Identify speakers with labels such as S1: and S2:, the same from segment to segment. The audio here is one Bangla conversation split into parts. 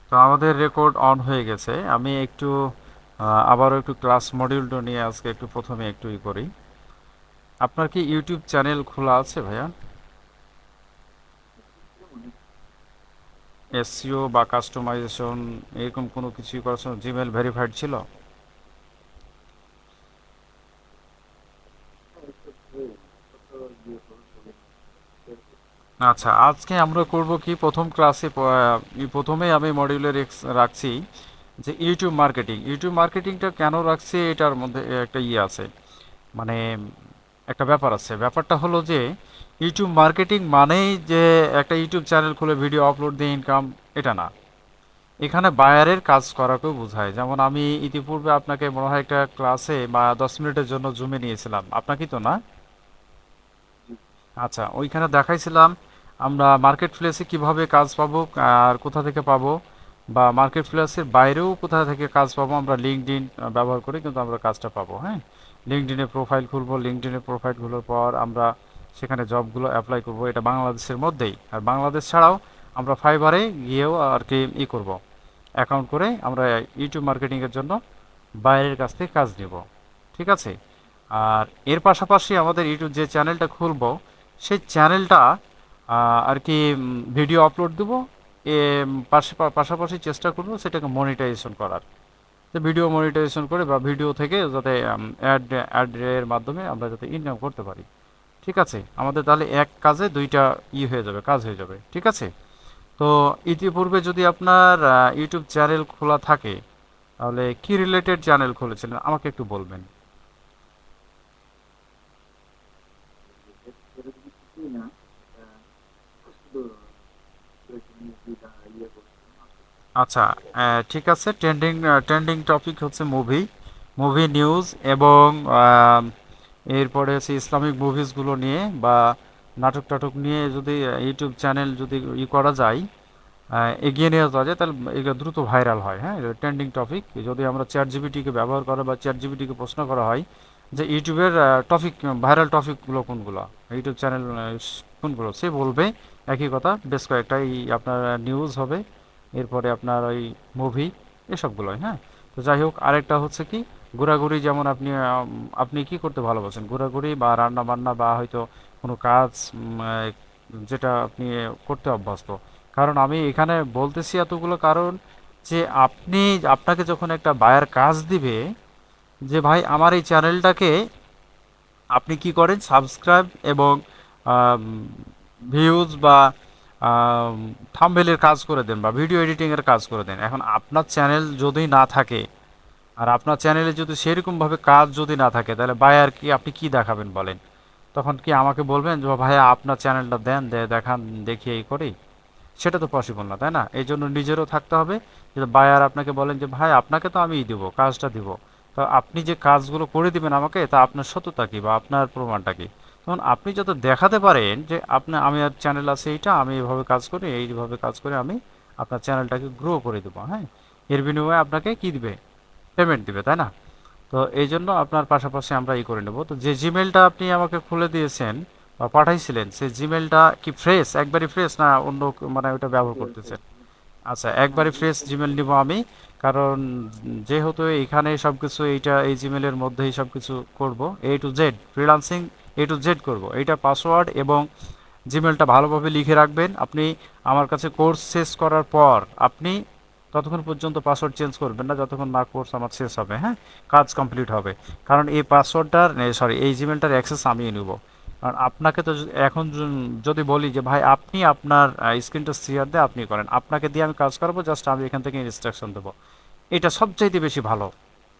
S1: তো আমাদের রেকর্ড অন হয়ে গেছে। আমি একটু আবারও একটু ক্লাস মডিউলটা নিয়ে আজকে একটু প্রথমে একটু করি। আপনার কি ইউটিউব চ্যানেল খোলা আছে ভাইয়া? এসইও বা কাস্টমাইজেশন এরকম কোনো কিছুই করার সময় জিমেল ভেরিফাইড ছিল? আচ্ছা, আজকে আমরা করব কি, প্রথম ক্লাসে প্রথমেই আমি মডিউলে রাখছি যে ইউটিউব মার্কেটিং। ইউটিউব মার্কেটিংটা কেন রাখছি এটার মধ্যে একটা আছে, মানে একটা ব্যাপার আছে। ব্যাপারটা হলো যে ইউটিউব মার্কেটিং মানেই যে একটা ইউটিউব চ্যানেল খুলে ভিডিও আপলোড দিয়ে ইনকাম, এটা না। এখানে বায়ারের কাজ করাকেও বোঝায়। যেমন আমি ইতিপূর্বে আপনাকে মনে হয় একটা ক্লাসে বা 10 মিনিটের জন্য জুমে নিয়েছিলাম, আপনাকে তো না? আচ্ছা, ওইখানে দেখাইছিলাম আমরা মার্কেট প্লেসে কীভাবে কাজ পাবো আর কোথা থেকে পাবো, বা মার্কেট প্লেসের বাইরেও কোথা থেকে কাজ পাবো। আমরা লিঙ্কডইন ব্যবহার করে কিন্তু আমরা কাজটা পাবো। হ্যাঁ, লিঙ্কডইনে প্রোফাইল খুলবো, লিঙ্কডইনে প্রোফাইল খোলার পর আমরা সেখানে জবগুলো অ্যাপ্লাই করব, এটা বাংলাদেশের মধ্যেই। আর বাংলাদেশ ছাড়াও আমরা ফাইবারে গিয়েও আর কি করব, অ্যাকাউন্ট করে আমরা ইউটিউব মার্কেটিংয়ের জন্য বাইরের কাছ থেকে কাজ নিব। ঠিক আছে? আর এর পাশাপাশি আমাদের ইউটিউব যে চ্যানেলটা খুলবো, সেই চ্যানেলটা আর কি ভিডিও আপলোড দেবো। পাশাপাশি চেষ্টা করব সেটাকে মনিটাইজেশন করার, যে ভিডিও মনিটাইজেশন করে বা ভিডিও থেকে যাতে অ্যাডের মাধ্যমে আমরা যাতে ইনকাম করতে পারি। ঠিক আছে? আমাদের তাহলে এক কাজে দুইটা হয়ে যাবে, কাজ হয়ে যাবে। ঠিক আছে? তো ইতিপূর্বে যদি আপনার ইউটিউব চ্যানেল খোলা থাকে, তাহলে কি রিলেটেড চ্যানেল খুলেছিলেন আমাকে একটু বলবেন। আচ্ছা, ঠিক আছে। ট্রেন্ডিং ট্রেন্ডিং টপিক হচ্ছে মুভি, মুভি নিউজ, এবং আহ, এরপরে হচ্ছে ইসলামিক মুভিজগুলো নিয়ে বা নাটক টাটক নিয়ে যদি ইউটিউব চ্যানেল যদি করা যায়, এগিয়ে নিয়ে যাওয়া যায়, তাহলে এগুলো দ্রুত ভাইরাল হয়। হ্যাঁ, ট্রেন্ডিং টপিক। যদি আমরা চ্যাট জিপিটিকে ব্যবহার করা বা চ্যাট জিপিটিকে প্রশ্ন করা হয় যে ইউটিউবের টপিক, ভাইরাল টপিকগুলো কোনগুলো, ইউটিউব চ্যানেল কোনগুলো, সে বলবে একই কথা, বেশ কয়েকটা আপনার নিউজ হবে, এরপরে আপনার ওই মুভি, এসবগুলোই। হ্যাঁ, তো যাই হোক, আরেকটা হচ্ছে কি, ঘোরাঘুরি। যেমন আপনি কি করতে ভালোবাসেন, ঘোরাঘুরি বা রান্না বান্না বা হয়তো কোনো কাজ যেটা আপনি করতে অভ্যস্ত। কারণ আমি এখানে বলতেছি এতগুলো কারণ, যে আপনাকে যখন একটা বায়ার কাজ দিবে, যে ভাই আমার এই চ্যানেলটাকে আপনি কি করেন, সাবস্ক্রাইব এবং ভিউজ বা থাম্বনেইলের কাজ করে দেন বা ভিডিও এডিটিংয়ের কাজ করে দেন। এখন আপনার চ্যানেল যদি না থাকে, আর আপনার চ্যানেলে যদি সেরকমভাবে কাজ যদি না থাকে, তাহলে বায়ার কি, আপনি কি দেখাবেন বলেন? তখন কি আমাকে বলবেন যে ভাইয়া আপনার চ্যানেলটা দেন, দেখান, দেখি এই করি? সেটা তো পসিবল না, তাই না? এই জন্য নিজেরও থাকতে হবে। যে বায়ার আপনাকে বলেন যে ভাই আপনাকে তো আমিই দিব, কাজটা দিব, তো আপনি যে কাজগুলো করে দিবেন আমাকে, তা আপনার সততা কি বা আপনার প্রমাণটা কি? তখন আপনি যত দেখাতে পারেন যে আমি আর চ্যানেল আছে এইটা, আমি এইভাবে কাজ করি, এইভাবে কাজ করে আমি আপনার চ্যানেলটাকে গ্রো করে দেবো। হ্যাঁ, এর বিনিময়ে আপনাকে কি দিবে, পেমেন্ট দিবে, তাই না? তো এই জন্য আপনার পাশাপাশি আমরা করে নেব। তো যে জিমেলটা আপনি আমাকে খুলে দিয়েছেন বা পাঠাইছিলেন, সেই জিমেলটা কি ফ্রেশ, একবারই ফ্রেশ, না অন্য মানে ওটা ব্যবহার করতেছেন? আচ্ছা, একবারে ফ্রেশ জিমেল নিব আমি। কারণ যেহেতু এখানে সব কিছু এই জিমেলের মধ্যেই সব কিছু করবো, A to Z freelancing, A to Z করব। এইটা পাসওয়ার্ড এবং জিমেলটা ভালোভাবে লিখে রাখবেন আপনি। আমার কাছে কোর্স শেষ করার পর আপনি ততক্ষণ পর্যন্ত পাসওয়ার্ড চেঞ্জ করবেন না, যতক্ষণ না কোর্স আমার শেষ হবে। হ্যাঁ, কাজ কমপ্লিট হবে। কারণ এই পাসওয়ার্ডটার, সরি, এই জিমেলটার অ্যাক্সেস আমিই নেব। কারণ আপনাকে তো এখন যদি বলি যে ভাই আপনি আপনার স্ক্রিনটা শেয়ার দিয়ে আপনি করেন, আপনাকে দিয়ে আমি কাজ করাবো, জাস্ট আমি এখান থেকে ইনস্ট্রাকশন দেবো, এটা সবচাইতে বেশি ভালো।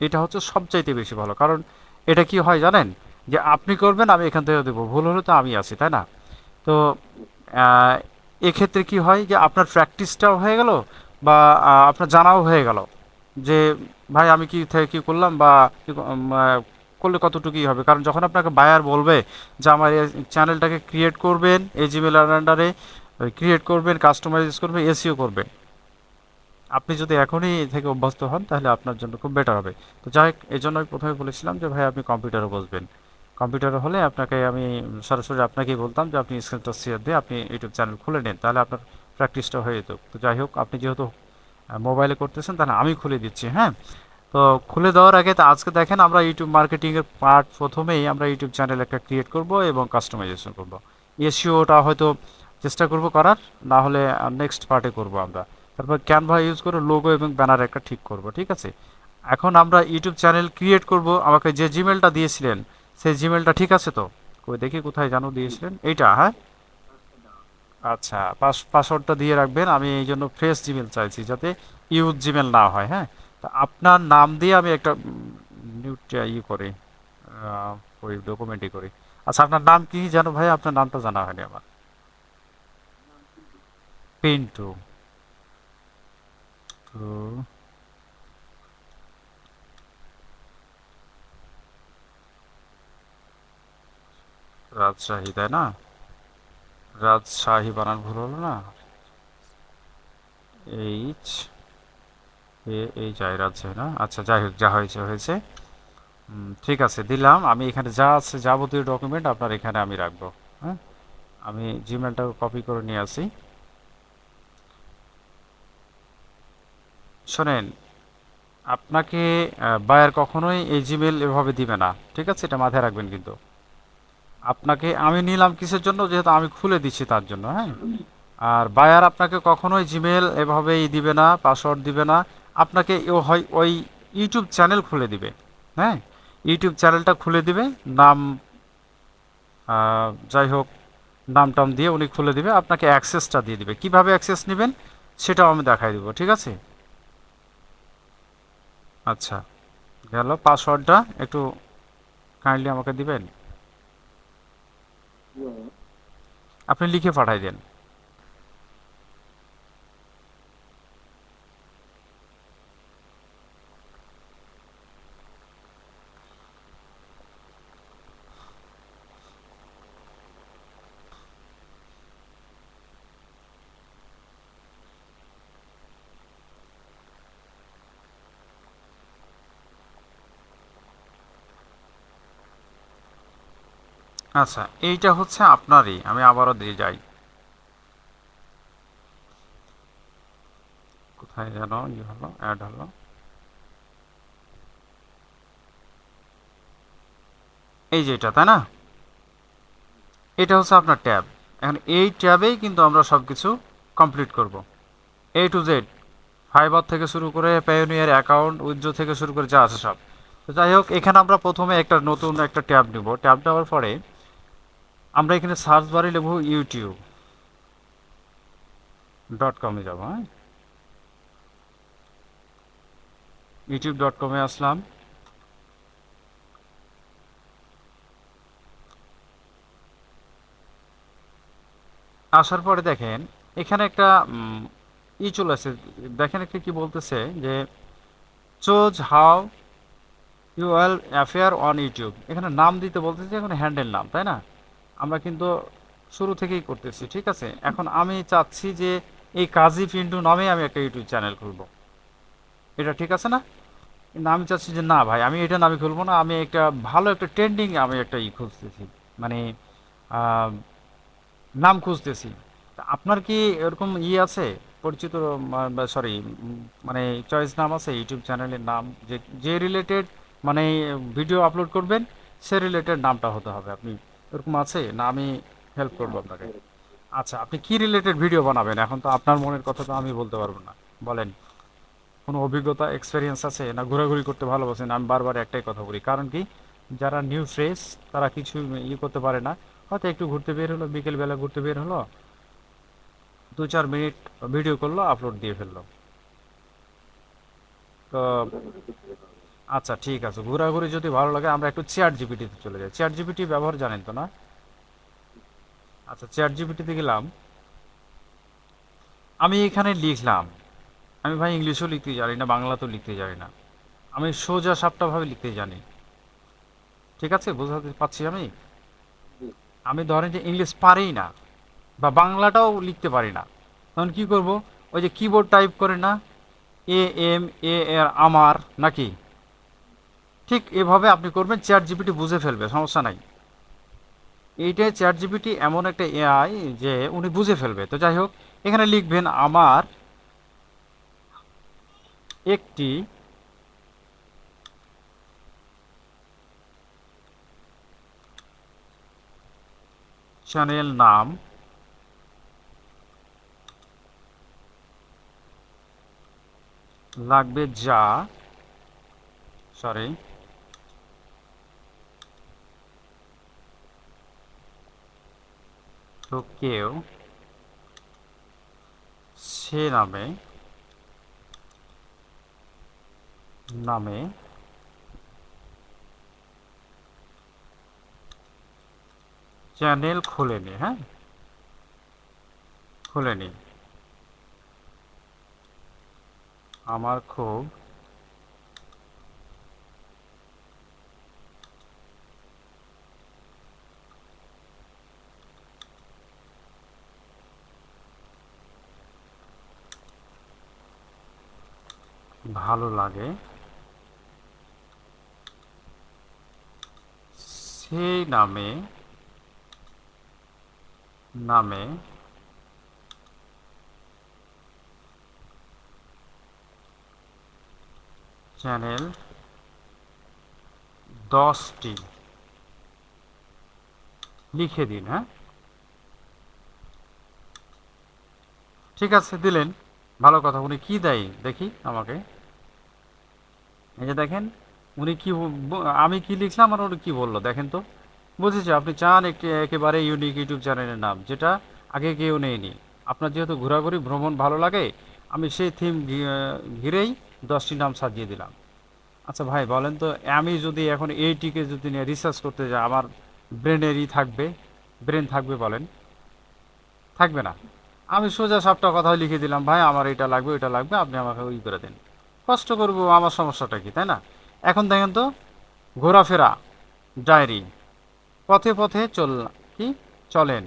S1: এটা হচ্ছে সবচাইতে বেশি ভালো। কারণ এটা কি হয় জানেন, যে আপনি করবেন, আমি এখান থেকে দেবো, ভুল হলে তো আমি আছি, তাই না? তো আহ, এক্ষেত্রে কি হয়, যে আপনার প্র্যাকটিসটাও হয়ে গেল, বা আপনার জানাও হয়ে গেল যে ভাই আমি কি থেকে কি করলাম, বা করলে কতটুকুই হবে। কারণ যখন আপনাকে বায়ার বলবে যে আমার এই চ্যানেলটাকে ক্রিয়েট করবেন, এই জিমেল আন্ডারে ক্রিয়েট করবেন, কাস্টমাইজ করবেন, এসইও করবেন, আপনি যদি এখনই থেকে অভ্যস্ত হন, তাহলে আপনার জন্য খুব বেটার হবে। তো যাই হোক, এই জন্য আমি প্রথমে বলেছিলাম যে ভাই আপনি কম্পিউটারে বসবেন। কম্পিউটারে হলে আপনাকে আমি সরাসরি আপনাকেই বলতাম যে আপনি স্ক্রিনটা শেয়ার দিয়ে আপনি ইউটিউব চ্যানেল খুলে নিন, তাহলে আপনার প্র্যাকটিসটা হয়ে যেত। তো যাই হোক, আপনি যেহেতু মোবাইলে করতেছেন, তাহলে আমি খুলে দিচ্ছি। হ্যাঁ, তো খুলে দেওয়ার আগে তো আজকে দেখেন আমরা ইউটিউব মার্কেটিং এর পার্ট প্রথমেই আমরা ইউটিউব চ্যানেল একটা ক্রিয়েট করব এবং কাস্টমাইজেশন করব। এসইওটা হয়তো চেষ্টা করব করার, না হলে নেক্সট পার্টে করব আমরা। তারপর ক্যানভা ইউজ করে লোগো এবং ব্যানার একটা ঠিক করব, ঠিক আছে। এখন আমরা ইউটিউব চ্যানেল ক্রিয়েট করব। আমাকে যে জিমেলটা দিয়েছিলেন সেই জিমেলটা ঠিক আছে তো? কই দেখি কোথায় জানো দিয়েছিলেন, এইটা? হ্যাঁ, আচ্ছা, পাসওয়ার্ডটা দিয়ে রাখবেন। আমি এই জন্য ফ্রেশ জিমেল চাইছি, যাতে ইউজ জিমেল না হয়। হ্যাঁ, তা আপনার নাম দিয়ে আমি একটা নিউ ই করি, ওই ডকুমেন্টই করি। আচ্ছা, আপনার নাম কি জানো ভাই? আপনার নামটা জানা হয়নি আমার। পিন্টু। তো রাজশাহী, তাই না? রাজশাহী বানান ভুল হলো না? এইচ এই যাই রাজশাহী না? আচ্ছা, যাই হোক, যা হয়েছে হয়েছে। ঠিক আছে, দিলাম। আমি এখানে যা আছে যাবতীয় ডকুমেন্ট আপনার এখানে আমি রাখবো। হ্যাঁ, আমি জিমেলটা কপি করে নিয়ে আসি। শোনেন, আপনাকে বায়ার কখনোই এই জিমেল এভাবে দিবে না, ঠিক আছে? এটা মাথায় রাখবেন কিন্তু। আপনাকে আমি নিলাম কিসের জন্য? যেহেতু আমি খুলে দিচ্ছি তার জন্য। হ্যাঁ, আর বায়ার আপনাকে কখনোই জিমেল এভাবেই দিবে না, পাসওয়ার্ড দিবে না। আপনাকে হয় ওই ইউটিউব চ্যানেল খুলে দিবে। হ্যাঁ, ইউটিউব চ্যানেলটা খুলে দিবে। নাম, যাই হোক, নাম টাম দিয়ে উনি খুলে দিবে, আপনাকে অ্যাক্সেসটা দিয়ে দিবে। কিভাবে অ্যাক্সেস নেবেন সেটাও আমি দেখাই দিব, ঠিক আছে? আচ্ছা, গেল। পাসওয়ার্ডটা একটু কাইন্ডলি আমাকে দিবেন, আপনি লিখে পাঠাই দেন। আচ্ছা, এইটা হচ্ছে আপনারই। আমি আবারও দিয়ে যাই, কোথায় যেন ই হলো, অ্যাড হলো। এই যে এটা, তাই না? এটা হচ্ছে আপনার ট্যাব। এখন এই ট্যাবেই কিন্তু আমরা সব কিছু কমপ্লিট করব, A to Z। ফাইবার থেকে শুরু করে পায়োনিয়ার অ্যাকাউন্ট, উইথড্র থেকে শুরু করে যা আছে সব। তো যাই হোক, এখানে আমরা প্রথমে একটা নতুন একটা ট্যাব নিব। ট্যাব নেওয়ার পরে আমরা এখানে সার্চ বারে লিখব youtube.com-এ যাবো। হ্যাঁ, youtube.com-এ আসলাম। আসার পরে দেখেন এখানে একটা চলে আসে। দেখেন একটা কি বলতেছে যে choose how you will appear on YouTube. এখানে নাম দিতে বলতেছে, এখন হ্যান্ডেল নাম, তাই না? আমরা কিন্তু শুরু থেকেই করতেছি, ঠিক আছে। এখন আমি চাচ্ছি যে এই কাজী পিন্টু নামে আমি একটা ইউটিউব চ্যানেল খুলবো। এটা ঠিক আছে না? কিন্তু আমি চাচ্ছি যে না ভাই, আমি এটা নামে খুলবো না। আমি একটা ভালো একটা ট্রেন্ডিং আমি একটা খুঁজতেছি, মানে আহ, নাম খুঁজতেছি। তা আপনার কি এরকম আছে পরিচিত, সরি, মানে চয়েস নাম আছে ইউটিউব চ্যানেলের নাম, যে যে রিলেটেড, মানে ভিডিও আপলোড করবেন সে রিলেটেড নামটা হতে হবে? আপনি এরকম আছে না? আমি হেল্প করবো আপনাকে। আচ্ছা, আপনি কি রিলেটেড ভিডিও বানাবেন? এখন তো আপনার মনের কথা তো আমি বলতে পারবো না। বলেন, কোনো অভিজ্ঞতা, এক্সপিরিয়েন্স আছে, না ঘোরাঘুরি করতে ভালোবাসেন? আমি বারবার একটাই কথা বলি, কারণ কি, যারা নিউ ফ্রেশ তারা কিছু করতে পারে না। হয়তো একটু ঘুরতে বের হলো, বিকেলবেলা ঘুরতে বের হলো, 2-4 মিনিট ভিডিও করলো, আপলোড দিয়ে ফেললো। তো আচ্ছা, ঠিক আছে, ঘোরাঘুরি যদি ভালো লাগে আমরা একটু চ্যাট জিপিটিতে চলে যাই। চ্যাট জিপিটি ব্যবহার জানেন তো, না? আচ্ছা, চ্যাট জিপিটিতে গেলাম। আমি এখানে লিখলাম, আমি ভাই ইংলিশও লিখতে জানি না, বাংলাতেও লিখতে জানি না। আমি সোজা সাপটাভাবে লিখতে জানি, ঠিক আছে? বোঝাতে পারছি আমি? আমি ধরেন যে ইংলিশ পারিই না, বা বাংলাটাও লিখতে পারি না, তখন কি করব? ওই যে কিবোর্ড টাইপ করে না, আমার, নাকি? ঠিক এভাবে আপনি করবেন, চ্যাট জিপিটি বুঝে ফেলবে, সমস্যা নাই। এইটাই চ্যাট জিপিটি এমন একটা এআই যে উনি বুঝে ফেলবে। তো যাই হোক, এখানে লিখবেন আমার একটি চ্যানেল নাম লাগবে যা সরি তো কেউ সে নামে নামে চ্যানেল খোলেনি, হ্যাঁ খোলেনি। আমার খুব ভালো লাগে সেই নামে চ্যানেল 10টি লিখে দিন, হ্যাঁ ঠিক আছে দিলেন। ভালো কথা, উনি কি দেয় দেখি আমাকে। এই যে দেখেন উনি কি আমি কি লিখলাম আর উনি কি বললো দেখেন তো। বুঝেছি আপনি চান একটি একেবারে ইউনিক ইউটিউব চ্যানেলের নাম যেটা আগে কেউ নেয়নি। আপনার যেহেতু ঘোরাঘুরি ভ্রমণ ভালো লাগে, আমি সেই থিম ঘিরেই 10টি নাম সাজিয়ে দিলাম। আচ্ছা ভাই বলেন তো, আমি যদি এখন এইটিকে যদি নিয়ে রিসার্চ করতে যাই, আমার ব্রেনেরই থাকবে, ব্রেন থাকবে বলেন? থাকবে না। আমি সোজা সাপটা কথা লিখে দিলাম, ভাই আমার এটা লাগবে এটা লাগবে, আপনি আমাকে ওই করে দেন। কষ্ট করবো, আমার সমস্যাটা কি, তাই না? এখন দেখেন তো, ঘোরাফেরা ডায়েরি, পথে পথে কি চলেন,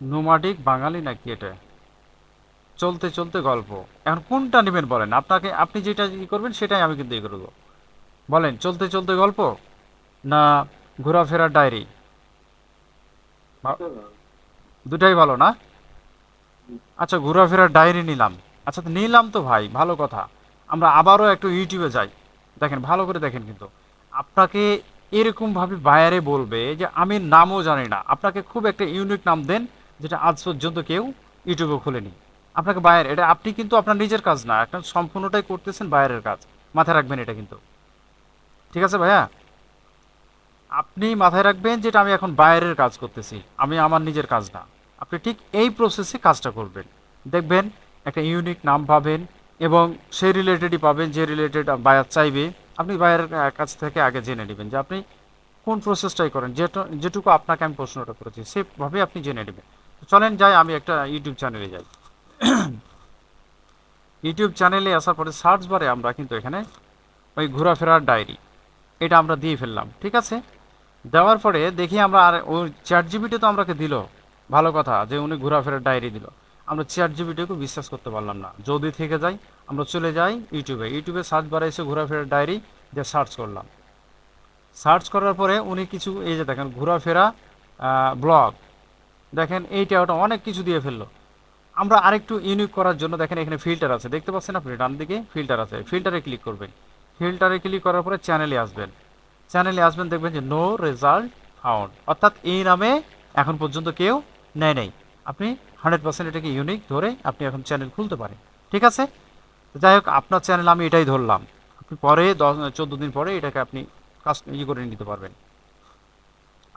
S1: নোমাডিক বাঙালি নাকি এটা, চলতে চলতে গল্প। এখন কোনটা নেবেন বলেন, আপনাকে আপনি যেটা ই করবেন সেটাই আমি কিন্তু ই করবো। বলেন চলতে চলতে গল্প না ঘোরাফেরার ডায়েরি? দুটাই ভালো না? আচ্ছা ঘোরাফেরার ডায়েরি নিলাম। আচ্ছা তো নিলাম তো ভাই, ভালো কথা। আমরা আবারও একটু ইউটিউবে যাই। দেখেন ভালো করে দেখেন কিন্তু, আপনাকে এরকমভাবে বায়ারে বলবে যে আমি নামও জানি না, আপনাকে খুব একটা ইউনিক নাম দেন যেটা আজ পর্যন্ত কেউ ইউটিউবে খোলেনি। আপনাকে বায়ার, এটা আপনি কিন্তু আপনার নিজের কাজ না, একটা সম্পূর্ণটাই করতেছেন বায়ারের কাজ। মাথায় রাখবেন এটা কিন্তু, ঠিক আছে ভাইয়া? আপনি মাথায় রাখবেন যেটা আমি এখন বাইরের কাজ করতেছি, আমি আমার নিজের কাজ না। আপনি ঠিক এই প্রসেসে কাজটা করবেন, দেখবেন একটা ইউনিক নাম পাবেন এবং সেই রিলেটেডই পাবেন যে রিলেটেড বায়ার চাইবে। আপনি বায়ারের কাছ থেকে আগে জেনে নেবেন যে আপনি কোন প্রসেসটাই করেন, যেটুকু আপনাকে আমি প্রশ্নটা করেছি সেভাবে আপনি জেনে নেবেন। তো চলেন যাই, আমি একটা ইউটিউব চ্যানেলে যাই। ইউটিউব চ্যানেলে আসার পরে সার্চ বারে আমরা কিন্তু এখানে ওই ঘোরাফেরার ডায়েরি এটা আমরা দিয়ে ফেললাম, ঠিক আছে? দেওয়ার পরে দেখি আমরা, আর ওই চ্যাট জিপিটি তো আমাকে দিল, ভালো কথা যে উনি ঘোরাফেরার ডায়েরি দিল। আমরা চ্যাট জিপিটিকে বিশ্বাস করতে পারলাম না, যদি থেকে যাই আমরা চলে যাই ইউটিউবে। ইউটিউবে সার্চ বারে এসে ঘোরাফেরার ডায়েরি দিয়ে সার্চ করলাম। সার্চ করার পরে উনি কিছু, এই যে দেখেন ঘোরাফেরা ব্লগ, দেখেন এইটা ওটা অনেক কিছু দিয়ে ফেললো। আমরা আরেকটু ইউনিক করার জন্য দেখেন এখানে ফিল্টার আছে, দেখতে পাচ্ছেন আপনি ডান দিকে ফিল্টার আছে, ফিল্টারে ক্লিক করবেন। ফিল্টারে ক্লিক করার পরে চ্যানেলে আসবেন। চ্যানেলে আসবেন, দেখবেন যে নো রেজাল্ট ফাউন্ড, অর্থাৎ এই নামে এখন পর্যন্ত কেউ নেয় নাই। আপনি 100% এটাকে ইউনিক ধরে আপনি এখন চ্যানেল খুলতে পারেন, ঠিক আছে? তো যাই হোক আপনার চ্যানেল আমি এটাই ধরলাম। আপনি পরে 14 দিন পরে এটাকে আপনি কাজ করে নিতে পারবেন,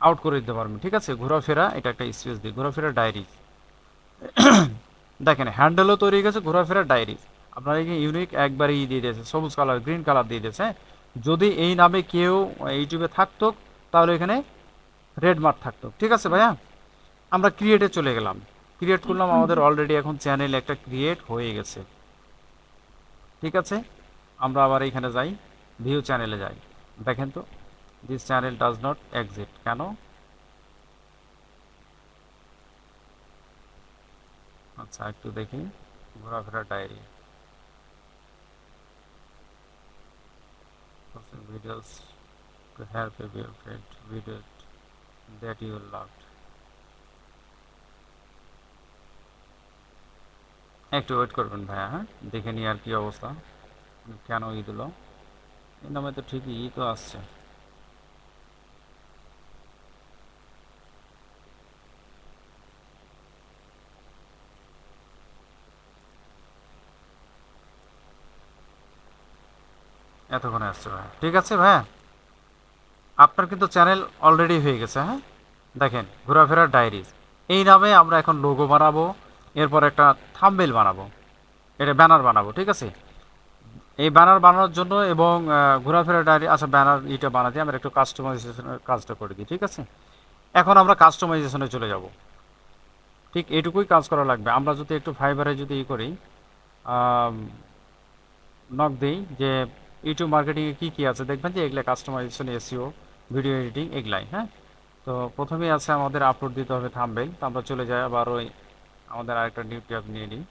S1: আউট করে দিতে পারবেন, ঠিক আছে? ঘোরাফেরা, এটা একটা স্পেস দিই, ঘোরাফেরা ডায়েরি। দেখেন হ্যান্ডেলও তৈরি হয়ে গেছে, ঘোরাফেরা ডায়েরি। আপনার এই ইউনিক একবারই দিয়ে দিয়েছে, সবুজ কালার গ্রিন কালার দিয়ে দিয়েছে, হ্যাঁ? যদি এই নামে কেউ ইউটিউবে থাকতো তাহলে এখানে রেড মার্ক থাকতো, ঠিক আছে ভাইয়া? আমরা ক্রিয়েটে চলে গেলাম, ক্রিয়েট করলাম, আমাদের অলরেডি এখন চ্যানেল একটা ক্রিয়েট হয়ে গেছে, ঠিক আছে? আমরা আবার এখানে যাই, ভিউ চ্যানেলে যাই। দেখেন তো, this channel does not exit, কেন? আচ্ছা একটু দেখি, ঘোরাফেরা diary videos to help a favorite video that you loved. একটু ওয়েট করবেন ভাইয়া, হ্যাঁ, দেখে নিই আর কি অবস্থা, কেন দিল। এই নামে তো ঠিকই তো আসছে। এতক্ষণে আসছে ভাই, ঠিক আছে ভাইয়া। আপনার কিন্তু চ্যানেল অলরেডি হয়ে গেছে, হ্যাঁ, দেখেন ঘোরাফেরার ডায়েরিজ এই নামে আমরা এখন লোগো বানাবো, এরপর একটা থাম্বনেল বানাবো, এটা ব্যানার বানাবো, ঠিক আছে। এই ব্যানার বানানোর জন্য এবং ঘোরাফেরার ডায়েরি, আচ্ছা ব্যানার এটা বানাতে আমরা একটু কাস্টমাইজেশনের কাজটা করে দিই, ঠিক আছে। এখন আমরা কাস্টমাইজেশনে চলে যাব, ঠিক এটুকুই কাজ করা লাগবে। আমরা যদি একটু ফাইবারে যদি করি, নক দিই যে ইউটিউব মার্কেটিংয়ে কী কী আছে, দেখবেন যে এগুলো কাস্টমাইজেশন, এসইও, ভিডিও এডিটিং এগুলাই, হ্যাঁ। তো প্রথমেই আছে আমাদের আপলোড দিতে হবে থাম্বনেল। তো আমরা চলে যাই আবার ওই আমাদের আরেকটা নিউ ট্যাব নিয়ে নিই।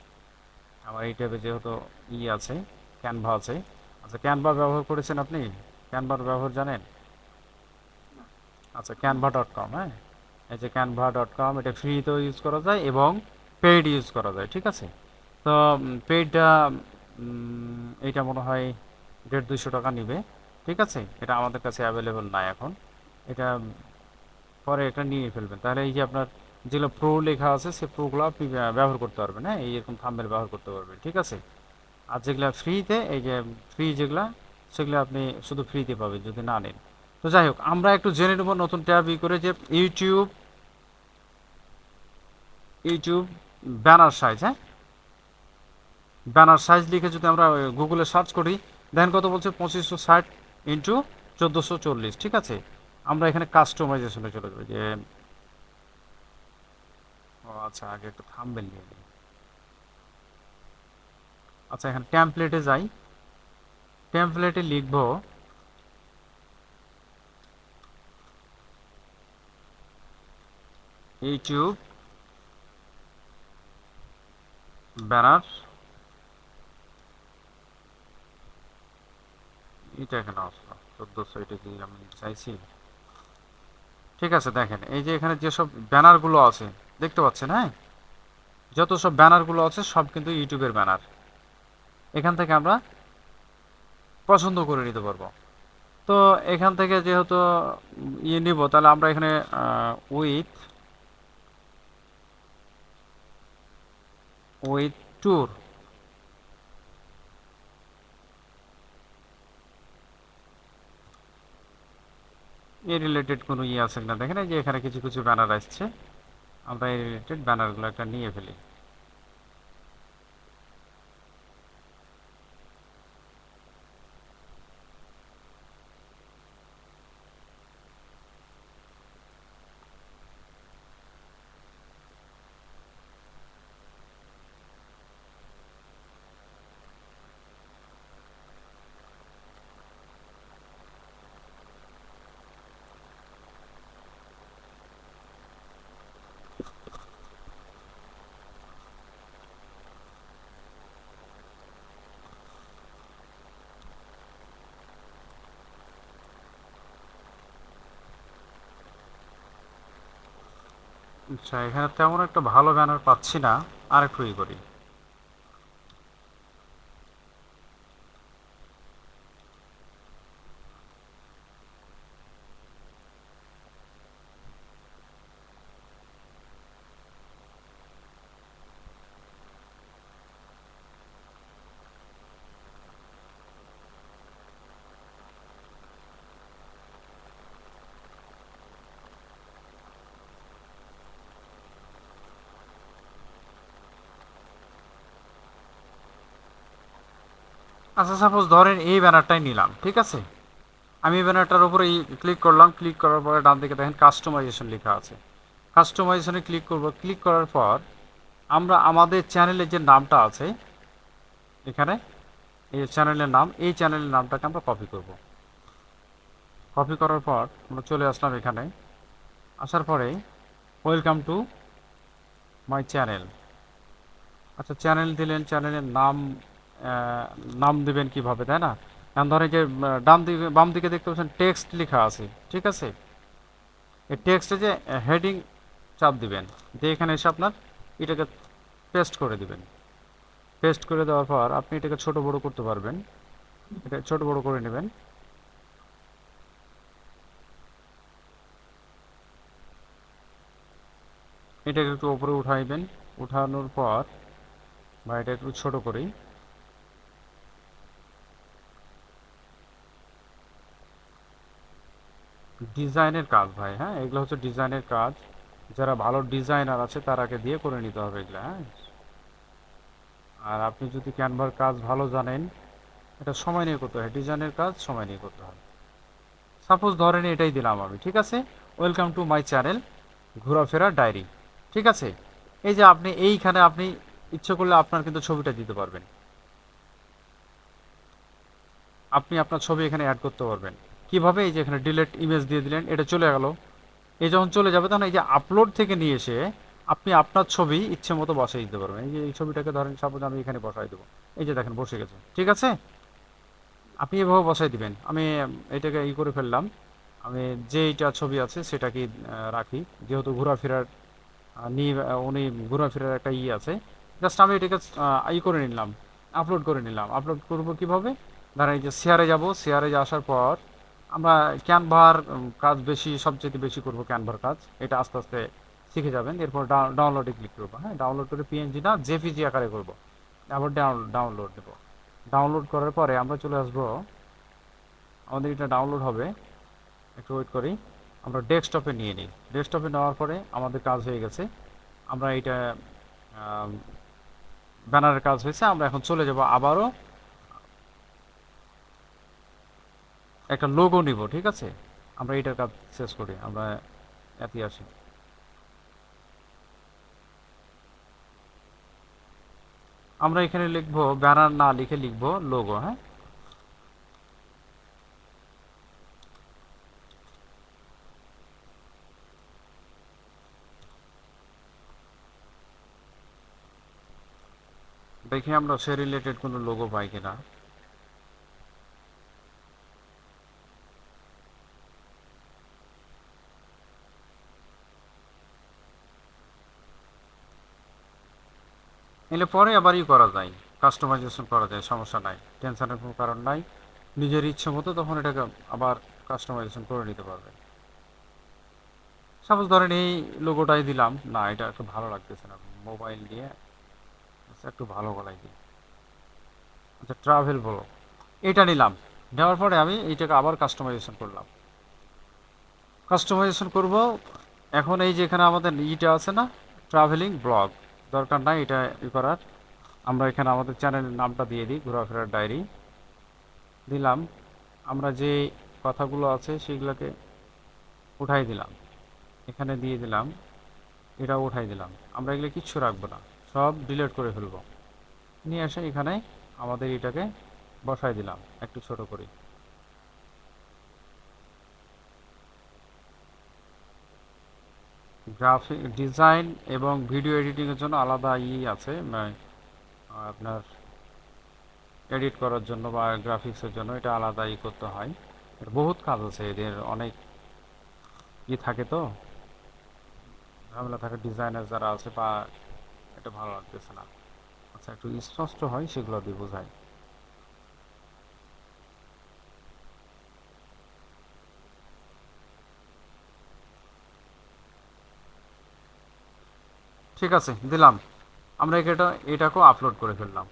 S1: আমার এই ট্যাবে যেহেতু আছে, ক্যানভা আছে। আচ্ছা, ক্যানভা ব্যবহার করেছেন আপনি? ক্যানভার ব্যবহার জানেন? আচ্ছা, canva.com, হ্যাঁ, এই যে canva.com, এটা ফ্রিতেও ইউজ করা যায় এবং পেইড ইউজ করা যায়, ঠিক আছে। তো পেইডটা এইটা মনে হয় 150-200 টাকা নিবে, ঠিক আছে। এটা আমাদের কাছে অ্যাভেলেবল নাই এখন, এটা পরে এটা নিয়ে ফেলবেন। তাহলে এই যে আপনার যেগুলো প্রো লেখা আছে সে প্রোগুলো আপনি ব্যবহার করতে পারবেন, হ্যাঁ, এইরকম থাম্বনেল ব্যবহার করতে পারবেন, ঠিক আছে। আর যেগুলো ফ্রিতে, এই যে ফ্রি যেগুলা, সেগুলো আপনি শুধু ফ্রিতে পাবেন যদি না নেন। তো যাই হোক, আমরা একটু জেনে নেব নতুন ট্যাব করে যে ইউটিউব, ইউটিউব ব্যানার সাইজ, হ্যাঁ, ব্যানার সাইজ লিখে যদি আমরা গুগলে সার্চ করি, দেন কত বলছে, 2560 ইন্টু 1440, ঠিক আছে। আমরা এখানে কাস্টমাইজেশনে চলে যাবো যে, ও আচ্ছা, আগে একটু থাম্বনেল নিয়ে নিই। আচ্ছা, এখানে টেমপ্লেটে যাই, টেমপ্লেটে লিখবো ইউটিউব ব্যানার, এটা এখানে আসলো 1400, এটা কি আমি চাইছি? ঠিক আছে, দেখেন এই যে এখানে যেসব ব্যানারগুলো আছে দেখতে পাচ্ছেন, হ্যাঁ, যত সব ব্যানারগুলো আছে সব কিন্তু ইউটিউবের ব্যানার। এখান থেকে আমরা পছন্দ করে নিতে পারবো। তো এখান থেকে যেহেতু নিব, তাহলে আমরা এখানে উইথ উইথ ট্যুর, এই রিলেটেড কোনো আছে কিনা দেখেন, এই যে এখানে কিছু কিছু ব্যানার আসছে, আমরা এই রিলেটেড ব্যানারগুলো একটা নিয়ে ফেলি। আচ্ছা, এখানে তেমন একটা ভালো ব্যানার পাচ্ছি না, আর একটু করি। আচ্ছা, সাপোজ ধরেন এই ব্যানারটাই নিলাম, ঠিক আছে। আমি এই ব্যানারটার উপরে ক্লিক করলাম, ক্লিক করার পরে ডান দিকে দেখেন কাস্টমাইজেশন লেখা আছে। কাস্টমাইজেশনে ক্লিক করব, ক্লিক করার পর আমরা আমাদের চ্যানেলের যে নামটা আছে এখানে, এই চ্যানেলের নাম, এই চ্যানেলের নামটাকে আমরা কপি করব। কপি করার পর আমরা চলে আসলাম এখানে, আসার পরে ওয়েলকাম টু মাই চ্যানেল। আচ্ছা, চ্যানেল দিলেন, চ্যানেলের নাম নাম দিবেন কিভাবে, তাই না। এখন ধরেন যে ডান দিকে বাম দিকে দেখতে পাচ্ছেন টেক্সট লেখা আছে, ঠিক আছে। এই টেক্সটে যে হেডিং চাপ দিবেন, দিয়ে এখানে এসে আপনার এটাকে পেস্ট করে দিবেন। পেস্ট করে দেওয়ার পর আপনি এটাকে ছোট বড় করতে পারবেন, এটা ছোট বড় করে নেবেন। এটাকে একটু উপরে উঠাইবেন, উঠানোর পর বা এটা একটু ছোট করি। ডিজাইনের কাজ ভাই, হ্যাঁ এগুলো হচ্ছে ডিজাইনের কাজ, যারা ভালো ডিজাইনার আছে তারাকে দিয়ে করে নিতে হবে এগুলো, হ্যাঁ। আর আপনি যদি ক্যানভার কাজ ভালো জানেন, এটা সময় নিয়ে করতে হয়, ডিজাইনের কাজ সময় নিয়ে করতে হয়। সাপোজ ধরেন এটাই দিলাম আমি, ঠিক আছে, ওয়েলকাম টু মাই চ্যানেল ঘোরাফেরা ডায়েরি, ঠিক আছে। এই যে আপনি এইখানে আপনি ইচ্ছে করলে আপনার কিন্তু ছবিটা দিতে পারবেন, আপনি আপনার ছবি এখানে অ্যাড করতে পারবেন। কিভাবে? এই যে এখানে ডিলেট ইমেজ দিয়ে দিলেন, এটা চলে গেল। এই যখন চলে যাবে তখন এই যে আপলোড থেকে নিয়ে এসে আপনি আপনার ছবি ইচ্ছে মতো বসাই দিতে পারবেন। এই যে এই ছবিটাকে ধরেন সাপোজ আমি এখানে বসাই দেবো, এই যে দেখেন বসে গেছে, ঠিক আছে। আপনি এভাবে বসাই দিবেন। আমি এটাকে করে ফেললাম। আমি যেইটা ছবি আছে সেটাকে রাখি, যেহেতু ঘোরাফেরার নিয়ে উনি ঘোরাফেরার একটা আছে। জাস্ট আমি এটাকে করে নিলাম, আপলোড করে নিলাম। আপলোড করব কিভাবে? ধরেন এই যে শেয়ারে যাব, শেয়ারে আসার পর আমরা ক্যানভার কাজ বেশি, সবচেয়ে বেশি করব ক্যানভার কাজ। এটা আস্তে আস্তে শিখে যাবেন। এরপর ডাউনলোডে ক্লিক করবো, হ্যাঁ ডাউনলোড করে পিএনজি না জেপিজি আকারে করব। আবার ডাউনলোড দেব। ডাউনলোড করার পরে আমরা চলে আসবো, আমাদের এটা ডাউনলোড হবে, একটু ওয়েট করি। আমরা ডেস্কটপে নিয়ে নিই, ডেস্কটপে নেওয়ার পরে আমাদের কাজ হয়ে গেছে। আমরা এটা ব্যানারের কাজ হয়েছে। আমরা এখন চলে যাব আবারও একটা লোগো নিব, ঠিক আছে। আমরা এটার কাজ শেষ করি, আমরা এতে আসি। আমরা এখানে লিখবো ব্যানার না লিখে লিখবো লোগো, হ্যাঁ। দেখি আমরা সে রিলেটেড কোনো লোগো পাই কিনা। এলে পরে আবারই করা যায়, কাস্টমাইজেশন করা যায়, সমস্যা নাই, টেনশনের কোনো কারণ নাই। নিজের ইচ্ছে মতো তখন এটাকে আবার কাস্টমাইজেশন করে নিতে পারবে। সাপোজ ধরেন এই লোগোটাই দিলাম, না এটা একটু ভালো লাগতেছে না, মোবাইল দিয়ে আচ্ছা একটু ভালো গলায় দিই, আচ্ছা ট্রাভেল বলো, এটা নিলাম। নেওয়ার পরে আমি এইটাকে আবার কাস্টমাইজেশন করলাম, কাস্টমাইজেশন করব। এখন এই যে এখানে আমাদের ইটা আছে না, ট্রাভেলিং ব্লগ, দরকার নাই এটা করার। আমরা এখানে আমাদের চ্যানেলের নামটা দিয়ে দিই, ঘোরাফেরার ডায়েরি দিলাম। আমরা যে কথাগুলো আছে সেগুলোকে উঠাই দিলাম, এখানে দিয়ে দিলাম, এটা উঠাই দিলাম। আমরা এগুলো কিচ্ছু রাখবো না, সব ডিলিট করে ফেলবো। নিয়ে এসে এখানে আমাদের এটাকে বসাই দিলাম একটু ছোট করে। গ্রাফিক ডিজাইন এবং ভিডিও এডিটিংয়ের জন্য আলাদা আছে, আপনার এডিট করার জন্য বা গ্রাফিক্সের জন্য এটা আলাদা করতে হয়। এর বহুত কাজ আছে, এদের অনেক থাকে তো, ঝামেলা থাকে ডিজাইনার যারা আছে, বা এটা ভালো লাগতেছে না। আচ্ছা একটু স্পষ্ট হয় সেগুলো দিয়ে বোঝায়। ঠিক আছে দিলাম। আমরা এটাকেও আপলোড করে ফেললাম,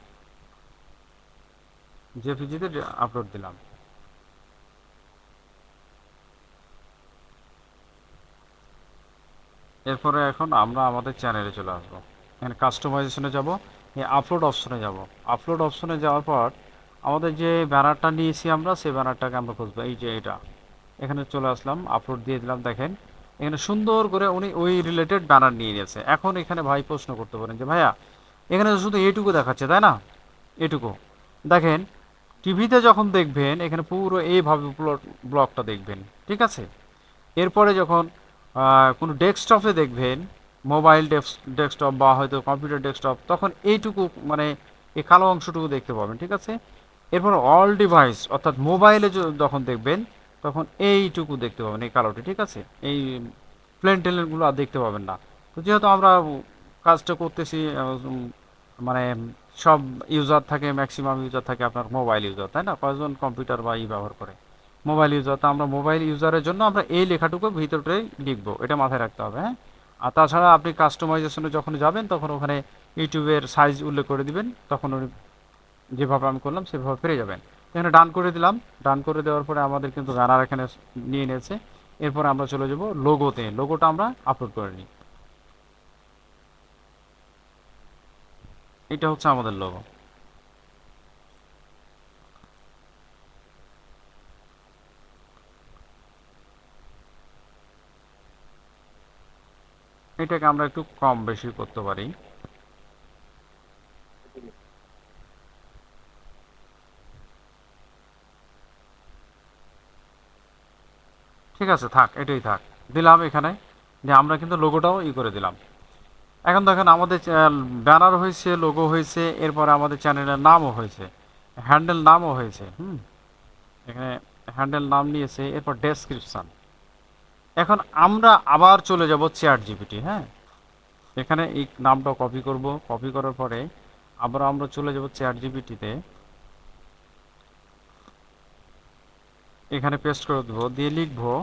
S1: জেপিজিতে আপলোড দিলাম। এরপরে এখন আমরা আমাদের চ্যানেলে চলে আসবো, এখানে কাস্টমাইজেশনে যাব, এই আপলোড অপশনে যাব। আপলোড অপশনে যাওয়ার পর আমাদের যে ব্যানারটা নিয়েছি আমরা, সেই ব্যানারটাকে আমরা খুঁজবো। এই যে এটা, এখানে চলে আসলাম, আপলোড দিয়ে দিলাম। দেখেন এখানে সুন্দর করে উনি ওই রিলেটেড ব্যানার নিয়ে নিয়েছে। এখন এখানে ভাই প্রশ্ন করতে পারেন যে ভাইয়া এখানে তো শুধু এইটুকু দেখাচ্ছে, তাই না? এটুকু দেখেন, টিভিতে যখন দেখবেন এখানে পুরো এইভাবে ব্লগটা দেখবেন, ঠিক আছে। এরপরে যখন কোনো ডেস্কটপে দেখবেন, মোবাইল ডেস্কটপ বা হয়তো কম্পিউটার ডেস্কটপ, তখন এইটুকু মানে এই কালো অংশটুকু দেখতে পাবেন, ঠিক আছে। এরপর অল ডিভাইস অর্থাৎ মোবাইলে যখন দেখবেন তখন এইটুকু দেখতে পাবেন, এই কালোটি, ঠিক আছে। এই প্লেন টেলেনগুলো আর দেখতে পাবেন না। তো যেহেতু আমরা কাজটা করতেছি মানে সব ইউজার থাকে, ম্যাক্সিমাম ইউজার থাকে আপনার মোবাইল ইউজার, তাই না? কয়জন কম্পিউটার বা ব্যবহার করে? Mobile user. তো আমরা মোবাইল ইউজারের জন্য আমরা এই লেখাটুকু ভিতরটাই লিখবো, এটা মাথায় রাখতে হবে, হ্যাঁ। আর তাছাড়া আপনি কাস্টমাইজেশনে যখন যাবেন তখন ওখানে ইউটিউবের সাইজ উল্লেখ করে দিবেন, তখন উনি যেভাবে আমি করলাম সেভাবে পেরে যাবেন। এখানে ডান করে দিলাম। ডান করে দেওয়ার পরে আমাদের কিন্তু ব্যানার এখানে নিয়ে নিয়েছে। এরপরে আমরা চলে যাব লোগোতে। লোগোটা আমরা আপলোড করে নিই। এটা হচ্ছে আমাদের লোগো। এটাকে আমরা একটু কম বেশি করতে পারি। ঠিক আছে, থাক, এটাই থাক। দিলাম এখানে, যে আমরা কিন্তু লোগোটাও করে দিলাম। এখন দেখেন আমাদের ব্যানার হয়েছে, লোগো হয়েছে, এরপরে আমাদের চ্যানেলের নামও হয়েছে, হ্যান্ডেল নামও হয়েছে। এখানে হ্যান্ডেল নাম নিয়েছে, এরপর ডেসক্রিপশন। এখন আমরা আবার চলে যাব চ্যাট জিপিটি, হ্যাঁ। এখানে এই নামটা কপি করব, কপি করার পরে আবার আমরা চলে যাব চ্যাট জিপিটিতে, এখানে পেস্ট করে দেবো, দিয়ে লিখবো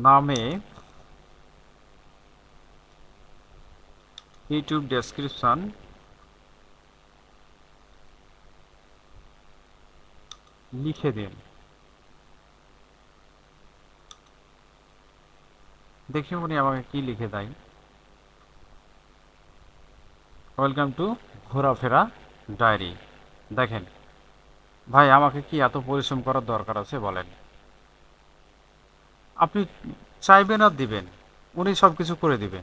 S1: নামে ইউটিউব ডেসক্রিপশন লিখে দিন। দেখি উনি আমাকে কি লিখে দেয়। ওয়েলকাম টু ঘোরাফেরা ডায়েরি। দেখেন ভাই, আমাকে কি এত পরিশ্রম করার দরকার আছে বলেন? আপনি চাইবেন আর দিবেন, উনি সব কিছু করে দিবে।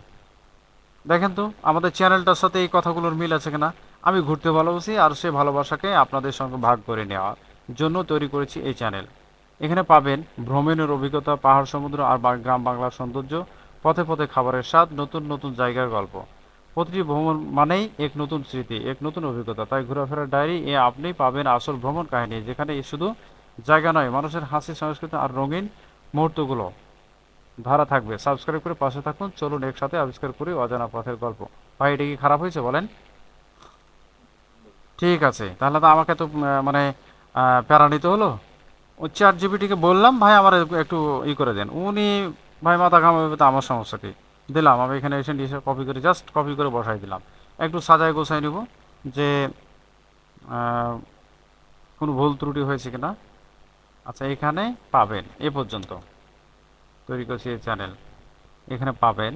S1: দেখেন তো আমাদের চ্যানেলটার সাথে এই কথাগুলোর মিল আছে কিনা। আমি ঘুরতে ভালোবাসি, আর সে ভালোবাসাকে আপনাদের সঙ্গে ভাগ করে নেওয়ার জন্য তৈরি করেছি এই চ্যানেল। এখানে পাবেন ভ্রমণের অভিজ্ঞতা, পাহাড়, সমুদ্র আর গ্রাম বাংলার সৌন্দর্য, পথে পথে খাবারের স্বাদ, নতুন নতুন জায়গার গল্প। প্রতিটি ভ্রমণ মানেই এক নতুন স্মৃতি, এক নতুন অভিজ্ঞতা। তাই ঘোরাফেরার ডায়েরি এ আপনি পাবেন আসল ভ্রমণ কাহিনী, যেখানে শুধু জায়গা নয়, মানুষের হাসি, সংস্কৃতি আর রঙিন মুহূর্তগুলো ধারা থাকবে। সাবস্ক্রাইব করে পাশে থাকুন, চলুন একসাথে আবিষ্কার করি অজানা পথের গল্প। ভাই, এটা কি খারাপ হয়েছে বলেন? ঠিক আছে, তাহলে তো আমাকে তো মানে প্যারা নিতে হলো। ওই চ্যাট জিপিটিকে বললাম ভাই আমার একটু করে দেন, উনি ভাই মাথা ঘামাবে, তো আমার সমস্যা কি? দিলাম আমি এখানে এসে কপি করে, জাস্ট কপি করে বসাই দিলাম। একটু সাজায় গোছাই নিব, যে আহ, কোনো ভুল ত্রুটি হয়েছে কিনা। আচ্ছা, এখানে পাবেন এ পর্যন্ত তৈরি করছি এই চ্যানেল। এখানে পাবেন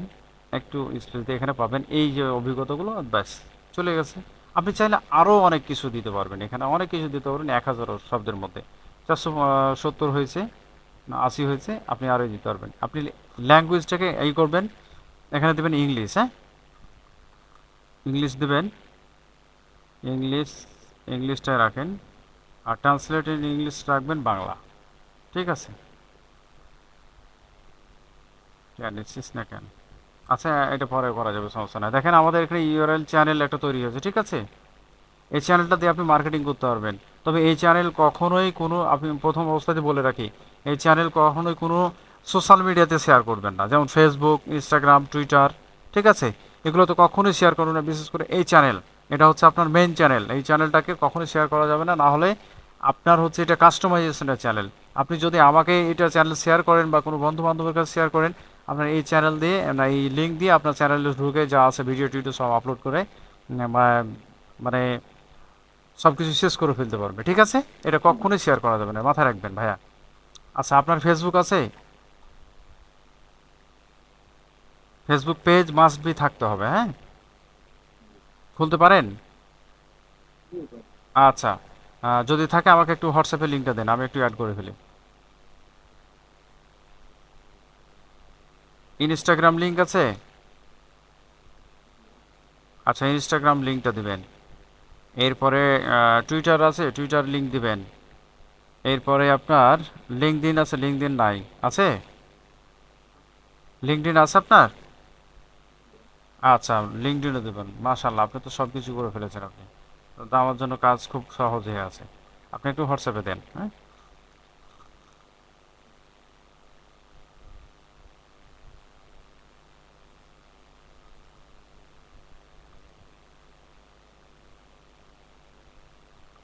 S1: একটু স্পেস দিয়ে, এখানে পাবেন এই যে অভিজ্ঞতাগুলো, ব্যাস চলে গেছে। আপনি চাইলে আরও অনেক কিছু দিতে পারবেন, এখানে অনেক কিছু দিতে পারবেন। 1000 শব্দের মধ্যে 470 হয়েছে না 80 হয়েছে, আপনি আরও দিতে পারবেন। আপনি ল্যাঙ্গুয়েজটাকে এই করবেন, এখানে দেবেন ইংলিশ, হ্যাঁ। ইংলিশ দেবেন, ইংলিশ, ইংলিশটাই রাখেন। আর ট্রান্সলেট ইন ইংলিশ রাখবেন বাংলা। ঠিক আছে, নিচ্ছিস না কেন? আচ্ছা, এটা পরে করা যাবে, সমস্যা নাই। দেখেন আমাদের এখানে ইউআরএল চ্যানেল একটা তৈরি হয়েছে, ঠিক আছে। এই চ্যানেলটা দিয়ে আপনি মার্কেটিং করতে পারবেন। তবে এই চ্যানেল কখনোই কোনো, আপনি প্রথম অবস্থাতে বলে রাখি, এই চ্যানেল কখনোই কোনো সোশ্যাল মিডিয়াতে শেয়ার করবেন না, যেমন ফেসবুক, ইনস্টাগ্রাম, টুইটার, ঠিক আছে। এগুলো তো কখনোই শেয়ার করবেন না, বিশেষ করে এই চ্যানেল। এটা হচ্ছে আপনার মেইন চ্যানেল, এই চ্যানেলটাকে কখনোই শেয়ার করা যাবে না, না হলে আপনার হচ্ছে এটা কাস্টমাইজেশনের চ্যানেল। আপনি যদি আমাকে এটা চ্যানেল শেয়ার করেন বা কোনো বন্ধু বান্ধবের কাছে শেয়ার করেন, আপনার এই চ্যানেল দিয়ে না, এই লিঙ্ক দিয়ে আপনার চ্যানেলে ঢুকে যা আছে ভিডিও টিডিও সব আপলোড করে মানে সব কিছু শেষ করে ফেলতে পারবে, ঠিক আছে। এটা কখনোই শেয়ার করা যাবে না, মাথায় রাখবেন ভাইয়া। আচ্ছা, আপনার ফেসবুক আছে? ফেসবুক পেজ মাস্ট বি থাকতে হবে, হ্যাঁ। খুলতে পারেন? আচ্ছা, যদি থাকে আমাকে একটু হোয়াটসঅ্যাপে লিঙ্কটা দেন, আমি একটু অ্যাড করে ফেলি। ইনস্টাগ্রাম লিঙ্ক আছে? আচ্ছা, ইনস্টাগ্রাম লিঙ্কটা দিবেন। এরপরে টুইটার আছে, টুইটার লিঙ্ক দিবেন। এরপরে আপনার লিঙ্কডইন আছে, লিঙ্কডইন নাই, আছে? লিঙ্কডইন আছে আপনার? আচ্ছা, লিঙ্কডইনে দেবেন। মাশাআল্লাহ, আপনি তো সব কিছু করে ফেলেছেন আপনি। তো আমার জন্য কাজ খুব সহজ হয়ে আছে। আপনি একটু হোয়াটসঅ্যাপে দেন, হ্যাঁ।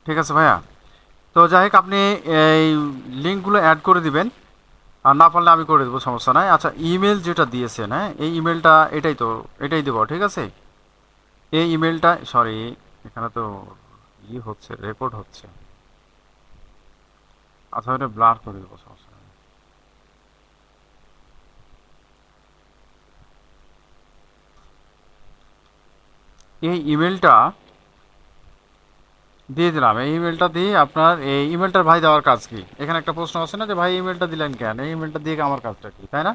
S1: ঠিক আছে ভাইয়া। তো যাই হোক, আপনি এই লিঙ্কগুলো অ্যাড করে দিবেন, আর না পারলে আমি করে দেবো, সমস্যা নাই। আচ্ছা, ইমেল যেটা দিয়েছেন, হ্যাঁ এই ইমেলটা, এটাই দেবো, ঠিক আছে? এই ইমেলটা, সরি, এখানে তো হচ্ছে, রেকর্ড হচ্ছে। আচ্ছা, এটা ব্লার করে দেবো, সমস্যা নেই। এই ইমেলটা দিয়ে দিলাম। এই ইমেলটা দিয়ে আপনার এই ইমেলটার ভাই দেওয়ার কাজ কি? এখানে একটা প্রশ্ন আছে না যে ভাই ইমেলটা দিলেন কেন? এই ইমেলটা দিয়ে আমার কাজটা কি, তাই না?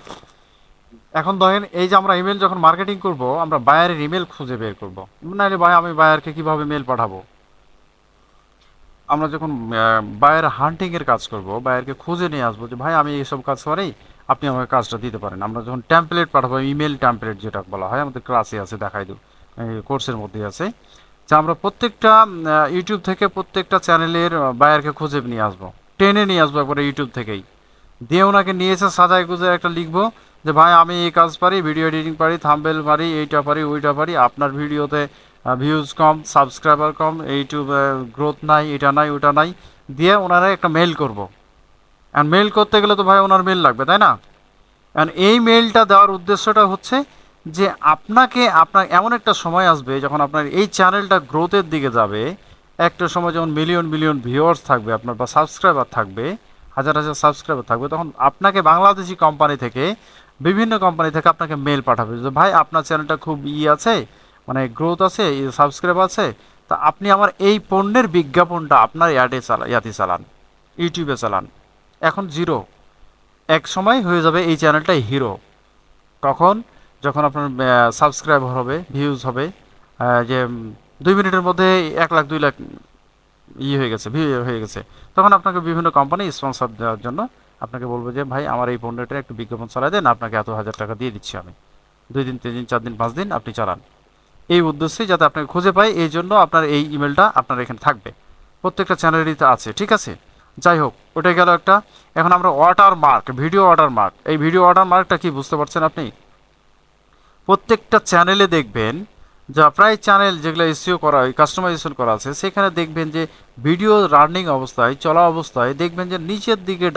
S1: এখন দেখেন, এই যে আমরা ইমেল যখন মার্কেটিং করব, আমরা বায়ারের ইমেল খুঁজে বের করব। নাহলে ভাই আমি বায়ারকে কিভাবে মেল পাঠাবো? আমরা যখন বায়ার হান্টিং এর কাজ করব, বায়ারকে খুঁজে নিয়ে আসবো যে ভাই আমি এইসব কাজ করি, আপনি আমাকে কাজটা দিতে পারেন। আমরা যখন টেমপ্লেট পাঠাবো, ইমেল টেমপ্লেট যেটা বলা হয়, আমাদের ক্লাসে আছে, দেখাই দিই, কোর্সের মধ্যে আছে, যে আমরা প্রত্যেকটা ইউটিউব থেকে প্রত্যেকটা চ্যানেলের বায়ারকে খুঁজে নিয়ে আসবো, টেনে নিয়ে আসবো একবারে ইউটিউব থেকেই, দিয়ে ওনাকে নিয়ে এসে সাজায় গুজে একটা লিখবো যে ভাই আমি এই কাজ পারি, ভিডিও এডিটিং পারি, থাম্বনেল পারি, এইটা পারি, ওইটা পারি, আপনার ভিডিওতে ভিউজ কম, সাবস্ক্রাইবার কম, ইউটিউবে গ্রোথ নাই, এটা নাই, ওটা নাই, দিয়ে ওনারা একটা মেল করব। আর মেল করতে গেলে তো ভাই ওনার মেল লাগবে, তাই না? কারণ এই মেলটা দেওয়ার উদ্দেশ্যটা হচ্ছে যে আপনার এমন একটা সময় আসবে যখন আপনার এই চ্যানেলটা গ্রোথের দিকে যাবে, একটা সময় যখন মিলিয়ন মিলিয়ন ভিউয়ার্স থাকবে আপনার, বা সাবস্ক্রাইবার থাকবে, হাজার হাজার সাবস্ক্রাইবার থাকবে, তখন আপনাকে বাংলাদেশি কোম্পানি থেকে, বিভিন্ন কোম্পানি থেকে আপনাকে মেল পাঠাবে যে ভাই আপনার চ্যানেলটা খুব আছে, মানে গ্রোথ আছে, সাবস্ক্রাইব আছে, তা আপনি আমার এই পণ্যের বিজ্ঞাপনটা আপনার ইয়াতে চালান, ইউটিউবে চালান। এখন জিরো, এক সময় হয়ে যাবে এই চ্যানেলটাই হিরো। কখন? যখন আপনার সাবস্ক্রাইবার হবে, ভিউজ হবে, যে 2 মিনিটের মধ্যে 1 লাখ 2 লাখ হয়ে গেছে, ভিউ হয়ে গেছে, তখন আপনাকে বিভিন্ন কোম্পানি স্পন্সর দেওয়ার জন্য আপনাকে বলবো যে ভাই আমার এই পণ্যটার একটু বিজ্ঞাপন চালাই দেন, আপনাকে এত হাজার টাকা দিয়ে দিচ্ছি আমি, 2 দিন 3 দিন 4 দিন 5 দিন আপনি চালান। এই উদ্দেশ্যে যাতে আপনাকে খুঁজে পাই, এই জন্য আপনার এই ইমেলটা আপনার এখানে থাকবে, প্রত্যেকটা চ্যানেলেরই তো আছে, ঠিক আছে? যাই হোক, ওটাই গেল একটা। এখন আমরা ওয়াটারমার্ক, ভিডিও ওয়াটারমার্ক, এই ভিডিও ওয়াটারমার্কটা কি বুঝতে পারছেন আপনি? প্রত্যেকটা চ্যানেলে দেখবেন, যা প্রায় চ্যানেল যেগুলো এসইও করা হয়, কাস্টমাইজেশন করা আছে, সেখানে দেখবেন যে ভিডিও রানিং অবস্থায়, চলা অবস্থায় দেখবেন যে নিচের দিকে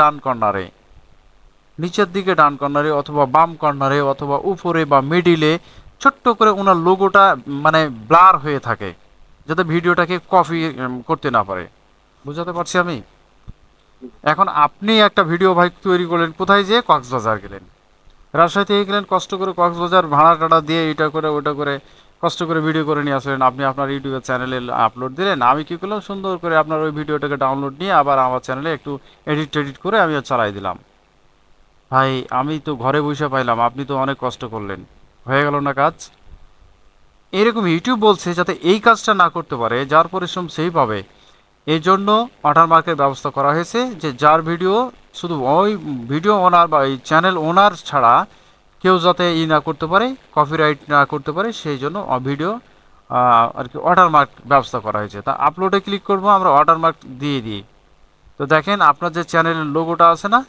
S1: ডান কর্নারে অথবা বাম কর্নারে অথবা উপরে বা মিডিলে ছোট্ট করে ওনার লোগোটা মানে ব্লার হয়ে থাকে, যাতে ভিডিওটাকে কপি করতে না পারে। বুঝাতে পারছি আমি? এখন আপনি একটা ভিডিও ভাই তৈরি করলেন, কোথায় যেয়ে? কক্সবাজার গেলেন, রাজশাহী থেকে গেলেন, কষ্ট করে কক্সবাজার ভাড়া টাড়া দিয়ে এটা করে ওটা করে কষ্ট করে ভিডিও করে নিয়ে আসলেন, আপনি আপনার ইউটিউবের চ্যানেলে আপলোড দিলেন। আমি কী করলাম, সুন্দর করে আপনার ওই ভিডিওটাকে ডাউনলোড নিয়ে আবার আমার চ্যানেলে একটু এডিট করে আমি চালাই দিলাম। ভাই আমি তো ঘরে বসে পাইলাম, আপনি তো অনেক কষ্ট করলেন, হয়ে গেল না কাজ? এরকম ইউটিউব বলছে যাতে এই কাজটা না করতে পারে, যার পরিশ্রম সেই পাবে, এই জন্য ওয়াটারমার্কের ব্যবস্থা করা হয়েছে, যে যার ভিডিও, শুধু ওই ভিডিও ওনার বা এই চ্যানেল ওনার ছাড়া কেউ যাতে না করতে পারে, কপিরাইট না করতে পারে, সেই জন্য ভিডিও আর কি ওয়াটারমার্ক ব্যবস্থা করা হয়েছে। তা আপলোডে ক্লিক করবো, আমরা ওয়াটারমার্ক দিয়ে দিই। তো দেখেন আপনার যে চ্যানেলের লোগোটা আছে না,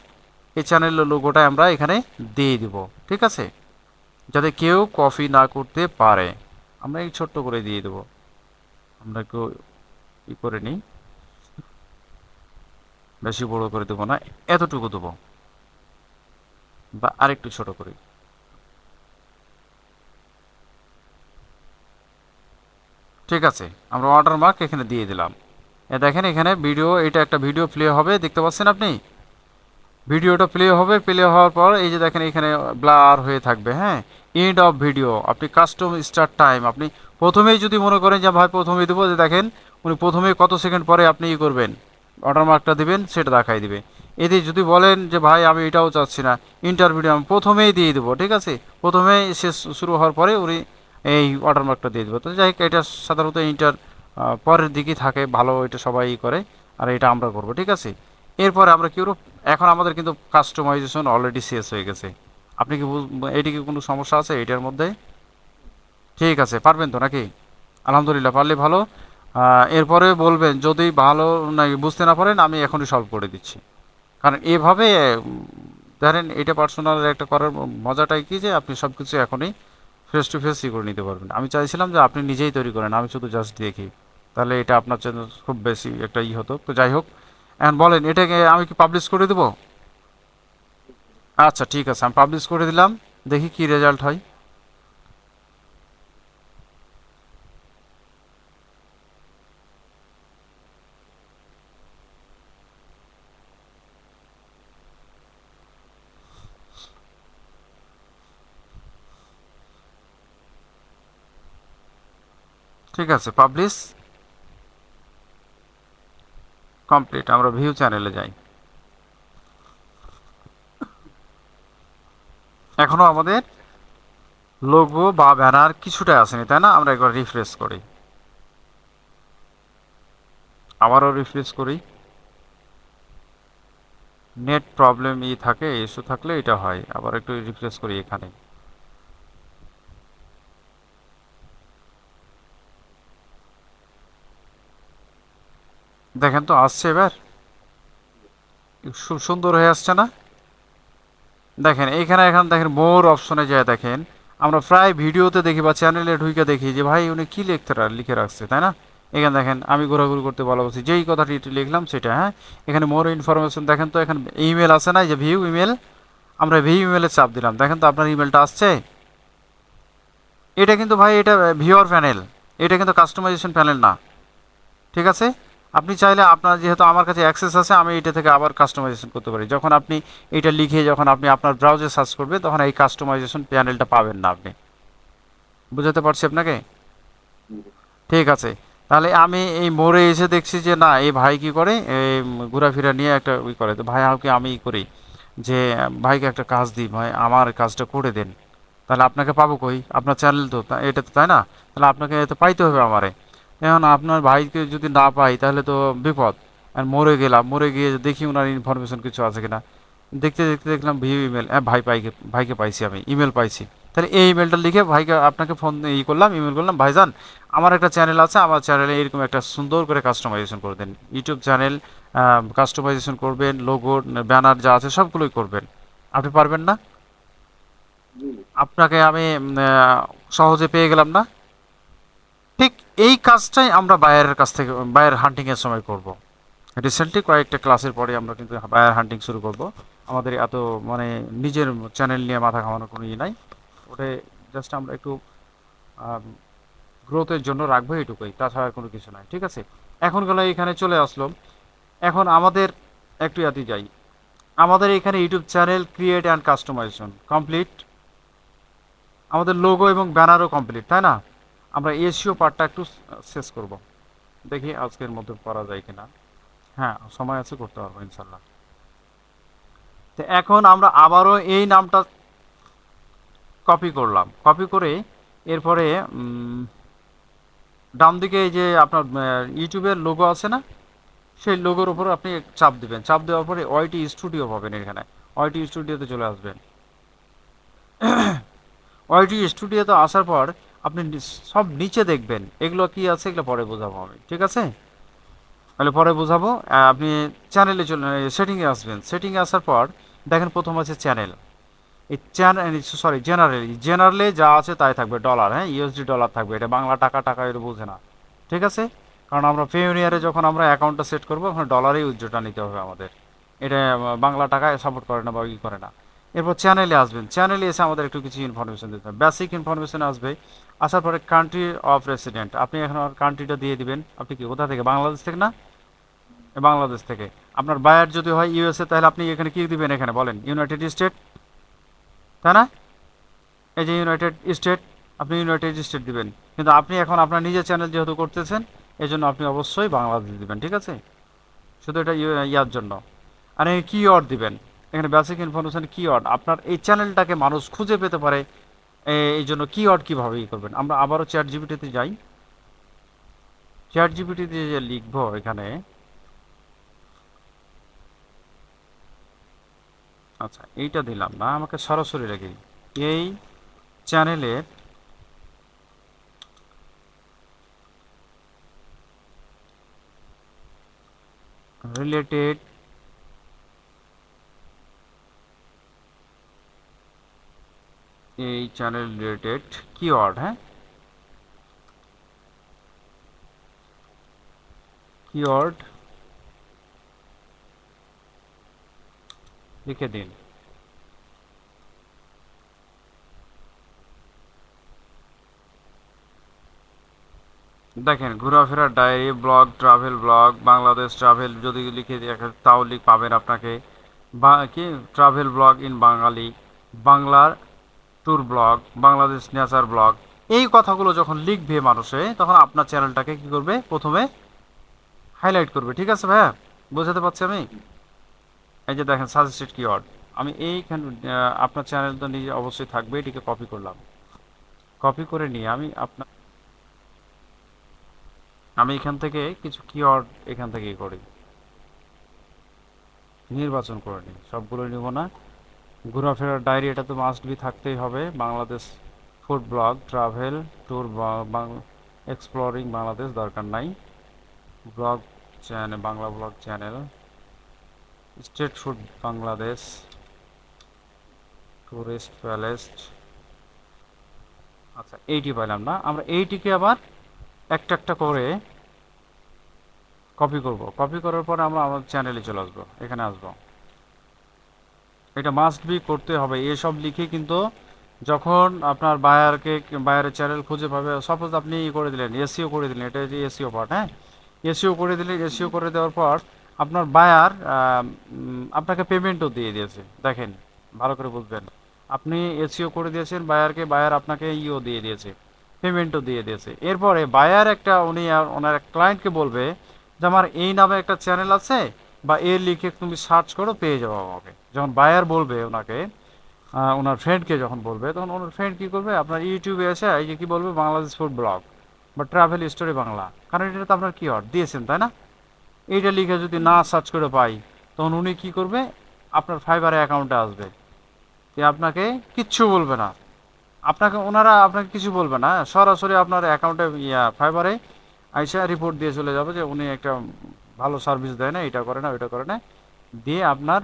S1: এই চ্যানেলের লোগোটা আমরা এখানে দিয়ে দিব, ঠিক আছে? যাতে কেউ কপি না করতে পারে, আমরা এই ছোট্ট করে দিয়ে দেবো। আমরা একটু করে নিই, বেশি বড় করে দেবো না, এতটুকু দেবো, বা আরেকটু ছোট করি। ঠিক আছে, আমরা ওয়াটারমার্ক এখানে দিয়ে দিলাম। দেখেন এখানে ভিডিও, এটা একটা ভিডিও প্লে হবে, দেখতে পাচ্ছেন আপনি? ভিডিওটা প্লে হবে, প্লে হওয়ার পর এই যে দেখেন এখানে ব্লার হয়ে থাকবে, হ্যাঁ, এন্ড অফ ভিডিও। আপনি কাস্টম স্টার্ট টাইম, আপনি প্রথমেই যদি মনে করেন যে ভাই প্রথমেই দেবো, যে দেখেন উনি প্রথমেই কত সেকেন্ড পরে আপনি করবেন, ওয়াটারমার্কটা দিবেন, সেটা দেখাই দিবে। এতে যদি বলেন যে ভাই আমি এটাও চাচ্ছি না, ইন্টার ভিডিও আমি প্রথমেই দিয়ে দেবো, ঠিক আছে? প্রথমেই শেষ শুরু হওয়ার পরে উনি এই ওয়াটারমার্কটা দিয়ে দেবো। তো যাই হোক, এটা সাধারণত ইন্টার পরের দিকেই থাকে, ভালো, এটা সবাই করে, আর এটা আমরা করব, ঠিক আছে? এরপরে আমরা কি করব, এখন আমাদের কিন্তু কাস্টমাইজেশন অলরেডি শেষ হয়ে গেছে। আপনি কি এটি কি কোনো সমস্যা আছে এটার মধ্যে? ঠিক আছে, পারবেন তো নাকি? আলহামদুলিল্লাহ, পারলে ভালো। এরপরে বলবেন যদি ভালো না বুঝতে না পারেন, আমি এখনই সলভ করে দিচ্ছি। কারণ এভাবে ধরেন এটা পার্সোনাল একটা করার মজাটাই কি, যে আপনি সব কিছু এখনই ফেস টু ফেসই করে নিতে পারবেন। আমি চাইছিলাম যে আপনি নিজেই তৈরি করেন, আমি শুধু জাস্ট দেখি। তাহলে এটা আপনার জন্য খুব বেশি একটা হতো। তো যাই হোক, এখন বলেন এটাকে আমি কি পাবলিশ করে দেবো? আচ্ছা ঠিক আছে, আমি পাবলিশ করে দিলাম, দেখি কি রেজাল্ট হয়। ঠিক আছে, পাবলিশ কমপ্লিট। আমরা ভিউ চ্যানেলে যাই। এখনো আমাদের লোগো বা ব্যানার কিছুটা আসেনি, তাই না? আমরা একবার রিফ্রেশ করি, আবারও রিফ্রেশ করি। নেট প্রবলেম থাকে, ইস্যু থাকলে এটা হয়। আবার একটু রিফ্রেশ করি এখানে। দেখেন তো আসছে এবার, খুব সুন্দর হয়ে আসছে না? দেখেন এইখানে, এখন দেখেন মোর অপশনে যায় দেখেন, আমরা প্রায় ভিডিওতে দেখি বা চ্যানেলে ঢুকে দেখি যে ভাই উনি কি লিখে রাখছে, তাই না? এখানে দেখেন আমি ঘোরাঘুরি করতে ভালোবাসি, যেই কথাটি লিখলাম সেটা, হ্যাঁ। এখানে মোর ইনফরমেশন দেখেন তো, এখানে ইমেল আছে না, যে ভিউ ইমেল, আমরা ভিউ ইমেলে চাপ দিলাম, দেখেন তো আপনার ইমেলটা আসছে। এটা কিন্তু ভাই এটা ভিউয়ার প্যানেল, এটা কিন্তু কাস্টমাইজেশন প্যানেল না। ঠিক আছে, আপনি চাইলে, আপনার যেহেতু আমার কাছে অ্যাক্সেস আছে, আমি এটা থেকে আবার কাস্টমাইজেশন করতে পারি। যখন আপনি এটা লিখে যখন আপনি আপনার ব্রাউজারে সার্চ করবেন, তখন এই কাস্টমাইজেশন প্যানেলটা পাবেন না আপনি। বুঝাতে পারছি আপনাকে? ঠিক আছে, তাহলে আমি এই মোড়ে এসে দেখছি যে না, এই ভাই কি করে, এই ঘোরাফেরা নিয়ে একটা করে। তো ভাই আমাকে আমি করি যে ভাইকে একটা কাজ দিই, ভাই আমার কাজটা করে দেন। তাহলে আপনাকে পাবো কই? আপনার চ্যানেল তো এটা তো, তাই না? তাহলে আপনাকে তো পাইতে হবে আমারে। এখন আপনার ভাইকে যদি না পাই তাহলে তো বিপদ। আর মরে গেলাম, মরে গিয়ে দেখি ওনার ইনফরমেশন কিছু আছে কিনা। দেখতে দেখতে দেখলাম ভিউ ইমেল, হ্যাঁ ভাই ভাইকে পাইছি, আমি ইমেল পাইছি। তাহলে এই ইমেলটা লিখে ভাইকে আপনাকে ফোন করলাম, ইমেল করলাম, ভাইজান আমার একটা চ্যানেল আছে, আমার চ্যানেলে এরকম একটা সুন্দর করে কাস্টমাইজেশন করে দেন। ইউটিউব চ্যানেল কাস্টমাইজেশন করবেন, লোগো ব্যানার যা আছে সবগুলোই করবেন। আপনি পারবেন না? আপনাকে আমি সহজে পেয়ে গেলাম না? ঠিক এই কাজটাই আমরা বায়ারের কাছ থেকে, বায়ার হান্টিং এর সময় করব। রিসেন্টলি কয়েকটা ক্লাসের পরে আমরা কিন্তু বায়ার হান্টিং শুরু করব। আমাদের এত মানে নিজের চ্যানেল নিয়ে মাথা ঘামানোর কোনো নাই। ওটা জাস্ট আমরা একটু গ্রোথের জন্য রাখবো, এটুকুই, তাছাড়া আর কোনো কিছু নাই। ঠিক আছে, এখন গেলে এখানে চলে আসলো। এখন আমাদের একটু ইয়াতে যাই। আমাদের এখানে YouTube channel create and customization complete, আমাদের লোগো এবং ব্যানারও কমপ্লিট, তাই না? আমরা এসিও পার্টটা একটু শেষ করব, দেখি আজকের মধ্যে করা যায় কিনা। হ্যাঁ, সময় আছে, করতে পারবো ইনশাল্লাহ। তো এখন আমরা আবারও এই নামটা কপি করলাম, কপি করে এরপরে ডান দিকে এই যে আপনার ইউটিউবের লোগো আছে না, সেই লোগোর উপর আপনি চাপ দিবেন, চাপ দেওয়ার পরে ওয়াইটি স্টুডিও পাবেন। এখানে ওয়াইটি স্টুডিওতে চলে আসবেন। ওয়াইটি স্টুডিওতে আসার পর আপনি সব নিচে দেখবেন, এগুলো কি আছে এগুলো পরে বোঝাবো আমি, ঠিক আছে? তাহলে পরে বোঝাবো। আপনি চ্যানেলে চলে, সেটিংয়ে আসবেন। সেটিংয়ে আসার পর দেখেন প্রথম আছে চ্যানেল। এই চ্যানেল, সরি, জেনারেলে যা আছে তাই থাকবে, ডলার, হ্যাঁ, ইউএসডি ডলার থাকবে। এটা বাংলা টাকা, টাকা এটা বোঝে না। ঠিক আছে, কারণ আমরা পেওনিয়ারে যখন আমরা অ্যাকাউন্টটা সেট করবো, ওখানে ডলারেই উইথড্রটা নিতে হবে আমাদের। এটা বাংলা টাকায় সাপোর্ট করে না বা ই করে না। এরপর চ্যানেলে আসবেন, চ্যানেলে এসে আমাদের একটু কিছু ইনফরমেশন দিতে হবে, বেসিক ইনফরমেশন আসবে। আসার পরে কান্ট্রি অফ রেসিডেন্ট, আপনি এখন কান্ট্রিটা দিয়ে দিবেন। আপনি কি কোথা থেকে, বাংলাদেশ থেকে না? বাংলাদেশ থেকে। আপনার বায়ার যদি হয় ইউএসএ, তাহলে আপনি এখানে কি দিবেন, এখানে বলেন ইউনাইটেড স্টেট, তাই না? এই যে ইউনাইটেড স্টেট, আপনি ইউনাইটেড স্টেট দিবেন। কিন্তু আপনি এখন আপনার নিজের চ্যানেল যেহেতু করতেছেন, এই জন্য আপনি অবশ্যই বাংলাদেশ দিবেন, ঠিক আছে? শুধু এটা ইয়ার জন্য। আর এই কিওয়ার্ড দিবেন, এখানে বেসিক ইনফরমেশন কিওয়ার্ড, আপনার এই চ্যানেলটাকে মানুষ খুঁজে পেতে পারে, এই জন্য কিওয়ার্ড কীভাবে ই করবেন। আমরা আবারও চ্যাট জিপিটিতে যাই। চ্যাট জিপিটিতে যে লিখবো এখানে, আচ্ছা এইটা দিলাম না, আমাকে সরাসরি রেখে এই চ্যানেলের রিলেটেড এই চ্যানেল রিলেটেড কিওয়ার্ড, হ্যাঁ, কিওয়ার্ড লিখে দিন। দেখেন ঘোরাফেরার diary, blog, travel blog, Bangladesh travel যদি লিখে দিয়ে তাও পাবেন আপনাকে। বা কি ট্রাভেল ব্লগ ইন বাঙালি, বাংলার tour blog, Bangladesh nature blog, এই কথাগুলো যখন লিখবে মানুষে তখন আপনার চ্যানেলটাকে কি করবে, প্রথমে হাইলাইট করবে। ঠিক আছে ভাইয়া, বোঝাতে পারছি আমি? এই যে দেখেন সাজেস্টেড কিওয়ার্ড, আমি এইখানে আপনার চ্যানেল তো নিজে অবশ্যই থাকবে, এটিকে কপি করলাম। কপি করে নিয়ে আমি এখান থেকে কিছু কিওয়ার্ড এখান থেকে করি, নির্বাচন করে নিই, সবগুলো নিব না। ঘোরাফেরার ডায়েরি এটা তো মাস্ট বি থাকতেই হবে। Bangladesh food blog, travel, tour, exploring Bangladesh দরকার নাই। Blog channel, Bangla blog channel, street food Bangladesh, tourist palace. আচ্ছা এইটি পাইলাম না, আমরা এইটিকে আবার একটা একটা করে কপি করব। কপি করার পর আমরা আমার চ্যানেলে চলে আসবো, এখানে আসবো। এটা মাস্ট বি করতে হবে, এসব লিখে কিন্তু যখন আপনার বায়ারের চ্যানেল খুঁজে পাবে। সাপোজ আপনি ই করে দিলেন, এসইও করে দিলেন, এটা যে এসইও পার্ট, হ্যাঁ, এসইও করে দিলেন। এসইও করে দেওয়ার পর আপনার বায়ার আপনাকে পেমেন্টও দিয়ে দিয়েছে। দেখেন ভালো করে বুঝবেন, আপনি এসইও করে দিয়েছেন বায়ারকে, বায়ার আপনাকে ইও দিয়ে দিয়েছে, পেমেন্টও দিয়ে দিয়েছে। এরপরে বায়ার একটা উনি ওনার ক্লায়েন্টকে বলবে যে আমার এই নামে একটা চ্যানেল আছে, বা এ লিখে তুমি সার্চ করো পেয়ে যাবো আমাকে। যখন বায়ার বলবে ওনাকে, ওনার ফ্রেন্ডকে যখন বলবে, তখন ওনার ফ্রেন্ড কী করবে, আপনার ইউটিউবে এসে এই যে কী বলবে, বাংলাদেশ ফুড ব্লগ বা ট্রাভেল স্টোরি বাংলা, কারণ এটা তো আপনার কিওয়ার্ড দিয়েছেন, তাই না? এইটা লিখে যদি না সার্চ করে পাই, তখন উনি কী করবে, আপনার ফাইবারে অ্যাকাউন্টে আসবে, যে আপনাকে কিচ্ছু বলবে না। ওনারা আপনাকে কিছু বলবে না, সরাসরি আপনার অ্যাকাউন্টে ফাইবারে আইসা রিপোর্ট দিয়ে চলে যাবে যে উনি একটা ভালো সার্ভিস দেয় না, এটা করে না, ওইটা করে না, দিয়ে আপনার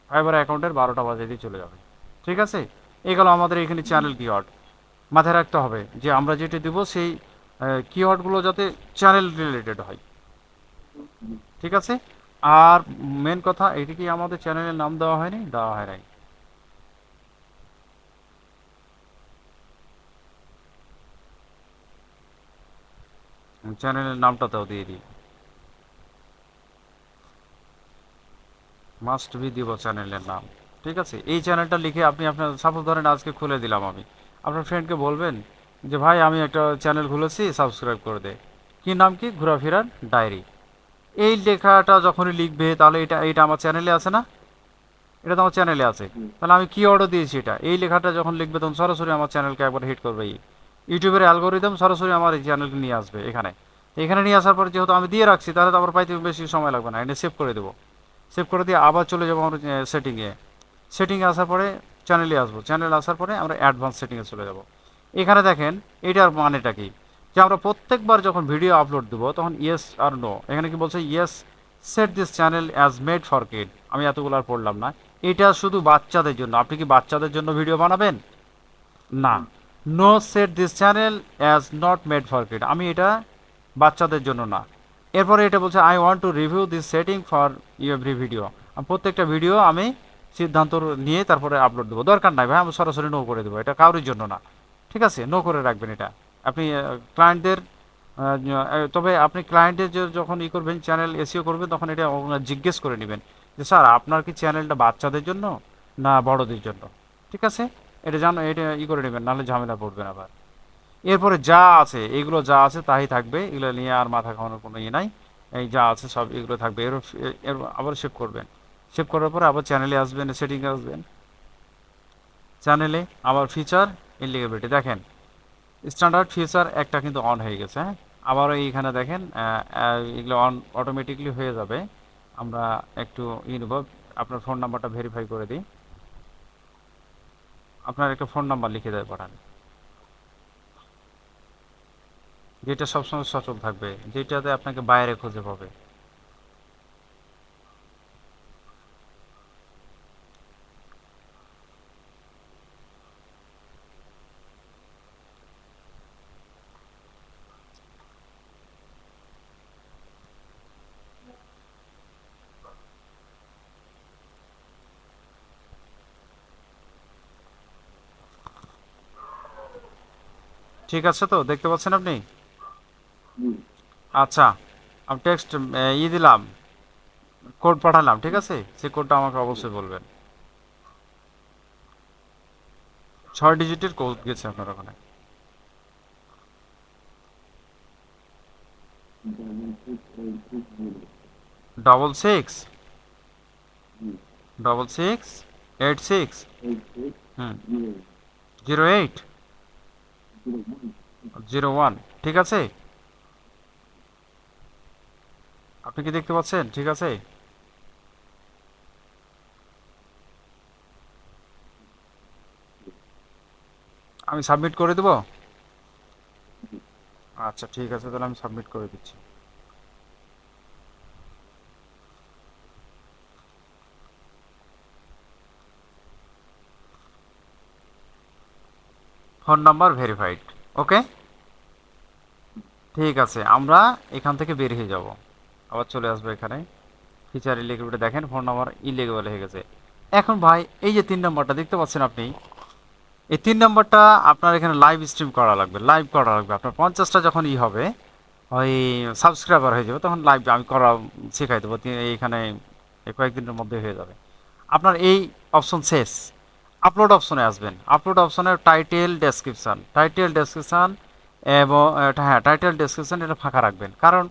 S1: ফাইবার অ্যাকাউন্টের 12টা বাজে দিয়ে চলে যাবে। ঠিক আছে, এই গেল আমাদের এখানে চ্যানেল কিওয়ার্ড। মাথায় রাখতে হবে যে আমরা যেটা দিব সেই কিওয়ার্ডগুলো যাতে চ্যানেল রিলেটেড হয়। ঠিক আছে, আর মেন কথা, এটি কি আমাদের চ্যানেলের নাম দেওয়া হয়নি? দেওয়া হয় নাই। চ্যানেলের নামটাতেও দিয়ে দিই, মাস্ট বি দিব চ্যানেলের নাম। ঠিক আছে, এই চ্যানেলটা লিখে আপনি আপনার, সাপোজ ধরেন আজকে খুলে দিলাম আমি, আপনার ফ্রেন্ডকে বলবেন যে ভাই আমি একটা চ্যানেল খুলেছি, সাবস্ক্রাইব করে দে। কি নাম, কি ঘোরাফেরার ডায়েরি। এই লেখাটা যখনই লিখবে তাহলে এটা এটা আমার চ্যানেলে আছে না? এটা তো আমার চ্যানেলে আছে। তাহলে আমি কি অর্ডার দিয়েছি, এটা এই লেখাটা যখন লিখবে তখন সরাসরি আমার চ্যানেলকে একবার হিট করবে। ইউটিউবের অ্যালগোরিদম সরাসরি আমার এই চ্যানেলকে নিয়ে আসবে এখানে। এখানে নিয়ে আসার পরে যেহেতু আমি দিয়ে রাখছি, তাহলে তো আবার পাইতে বেশি সময় লাগবে না, এটা সেভ করে দেবো। সেভ করে দিয়ে আবার চলে যাবো আমরা সেটিংয়ে। সেটিংয়ে আসার পরে চ্যানেলে আসবো, চ্যানেলে আসার পরে আমরা অ্যাডভান্স সেটিংয়ে চলে যাব। এখানে দেখেন এটার মানেটা কি, যে আমরা প্রত্যেকবার যখন ভিডিও আপলোড দেবো তখন ইয়েস আর নো, এখানে কি বলছে, yes set this channel as made for kid. আমি এতগুলো আর পড়লাম না, এটা শুধু বাচ্চাদের জন্য। আপনি কি বাচ্চাদের জন্য ভিডিও বানাবেন? না। No set this channel as not made for kid, আমি এটা বাচ্চাদের জন্য না। এরপরে এটা বলছে I want to review this setting for every video. প্রত্যেকটা ভিডিও আমি সিদ্ধান্ত নিয়ে তারপরে আপলোড দেবো। দরকার নাই ভাই, আমি সরাসরি নো করে দেবো, এটা কারোর জন্য না। ঠিক আছে, নো করে রাখবেন এটা। আপনি ক্লায়েন্টদের, তবে আপনি ক্লায়েন্টের যখন করবেন, চ্যানেল এসইও করবেন, তখন এটা জিজ্ঞেস করে নেবেন যে স্যার আপনার কি চ্যানেলটা বাচ্চাদের জন্য না বড়দের জন্য। ঠিক আছে, এটা জানো, এটা করে নেবেন, নাহলে ঝামেলা পড়বেন আবার। এরপরে যা আছে, এগুলো যা আছে তাই থাকবে, এগুলো নিয়ে আর মাথা খাওয়ানোর কোনো ইয়ে নাই। এই যা আছে সব এগুলো থাকবে। এর আবার সেভ করবেন। সেভ করার পরে আবার চ্যানেলে আসবেন, সেটিংয়ে আসবেন, চ্যানেলে আবার ফিচার, এলিজিবিলিটি, দেখেন স্ট্যান্ডার্ড ফিচার একটা কিন্তু অন হয়ে গেছে, হ্যাঁ। আবারও এইখানে দেখেন এগুলো অন অটোমেটিকলি হয়ে যাবে। আমরা একটু নেব, আপনার ফোন নাম্বারটা ভেরিফাই করে দিই। আপনার একটা ফোন নাম্বার লিখে দেয় পাঠান, যেটা সবসময় সচল থাকবে, যেটাতে আপনাকে বাইরে খুঁজে পাবে। ঠিক আছে, তো দেখতে পাচ্ছেন আপনি? আচ্ছা, আমি টেক্সট দিলাম, কোড পাঠালাম, ঠিক আছে, সেই কোডটা আমাকে অবশ্যই বলবেন। 6 ডিজিটের কোড গেছে আপনার ওখানে। 666686। হুম। 0801। ঠিক আছে, আপনি কি দেখতে পাচ্ছেন? ঠিক আছে, আমি সাবমিট করে দেবো। আচ্ছা ঠিক আছে, তাহলে আমি সাবমিট করে দিচ্ছি। Phone number verified. ওকে, ঠিক আছে, আমরা এখান থেকে বের হয়ে যাব, আবার চলে আসবো এখানে। ফিচার ইলেক্ট্রিবিলিটি দেখেন, ফোন নাম্বার ইলেগেবল হয়ে গেছে। এখন ভাই এই যে 3 নম্বরটা দেখতে পাচ্ছেন আপনি, এই 3 নম্বরটা আপনার এখানে লাইভ স্ট্রিম করা লাগবে, লাইভ করা লাগবে। আপনার 50টা যখন হবে, ওই সাবস্ক্রাইবার হয়ে যাবে, তখন লাইভ আমি করা শেখাই দেবো। এইখানে এই কয়েকদিনের মধ্যে হয়ে যাবে। আপনার এই অপশন শেষ, আপলোড অপশনে আসবেন। আপলোড অপশনে টাইটেল ডেসক্রিপশান, টাইটেল ডেসক্রিপশান এবং হ্যাঁ টাইটেল ডেসক্রিপশান এটা ফাঁকা রাখবেন। কারণ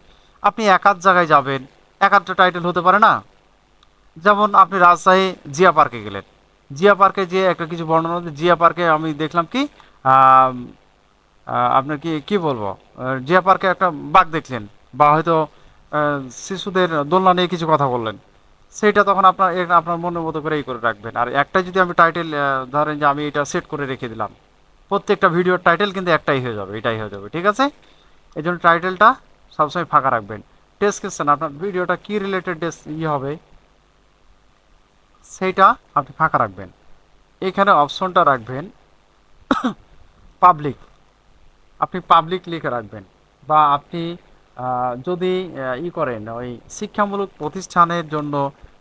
S1: আপনি এক আধ জায়গায় যাবেন, এক আধটা টাইটেল হতে পারে না। যেমন আপনি রাজশাহী জিয়া পার্কে গেলেন, জিয়া পার্কে যে একটা কিছু বর্ণনা, জিয়া পার্কে আমি দেখলাম কি আম, আপনার কি কি বলবো, জিয়া পার্কে একটা বাঘ দেখলেন, বা হয়তো শিশুদের দোলনা নিয়ে কিছু কথা বললেন, সেইটা তখন আপনার আপনার মনের মতো করে করে রাখবেন। আর একটা যদি আমি টাইটেল ধরেন যে আমি এটা সেট করে রেখে দিলাম, প্রত্যেকটা ভিডিওর টাইটেল কিন্তু একটাই হয়ে যাবে, এটাই হয়ে যাবে, ঠিক আছে। এই জন্য টাইটেলটা সবসময় ফাঁকা রাখবেন। ডেসক্রিপশন আপনার ভিডিওটা কি রিলেটেড হবে সেইটা আপনি ফাঁকা রাখবেন। এখানে অপশনটা রাখবেন পাবলিক, আপনি পাবলিক লিখে রাখবেন। বা আপনি যদি করেন ওই শিক্ষামূলক প্রতিষ্ঠানের জন্য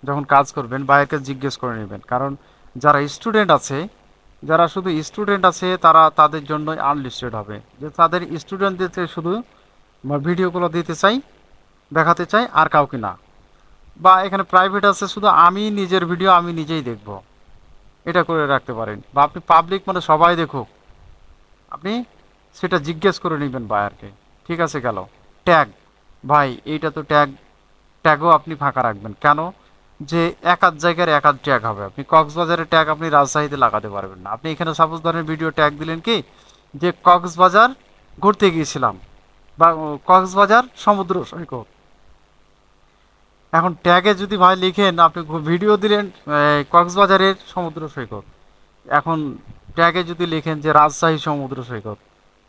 S1: যখন কাজ করবেন, বাইরে জিজ্ঞেস করে নেবেন। কারণ যারা স্টুডেন্ট আছে, যারা শুধু স্টুডেন্ট আছে, তারা তাদের জন্য আনলিস্টেড হবে, যে তাদের স্টুডেন্টদের শুধু ভিডিওগুলো দিতে চাই, দেখাতে চাই, আর কাউকে না। বা এখানে প্রাইভেট আছে, শুধু আমি নিজের ভিডিও আমি নিজেই দেখব, এটা করে রাখতে পারেন। বা আপনি পাবলিক মানে সবাই দেখুক, আপনি সেটা জিজ্ঞেস করে নেবেন বায়ারকে। ঠিক আছে, গেল ট্যাগ। ভাই এইটা তো ট্যাগ, ট্যাগও আপনি ফাঁকা রাখবেন। কেন? যে এক আধ জায়গার এক আধ ট্যাগ হবে, আপনি কক্সবাজারের ট্যাগ আপনি রাজশাহীতে লাগাতে পারবেন না। আপনি এখানে সাপোজ ধরেন ভিডিও ট্যাগ দিলেন কি, যে কক্সবাজার ঘুরতে গিয়েছিলাম, বা কক্সবাজার সমুদ্র সৈকত। এখন ট্যাগে যদি ভাই লিখেন, আপনি ভিডিও দিলেন কক্সবাজারের সমুদ্র সৈকত, এখন ট্যাগে যদি লিখেন যে রাজশাহী সমুদ্র সৈকত,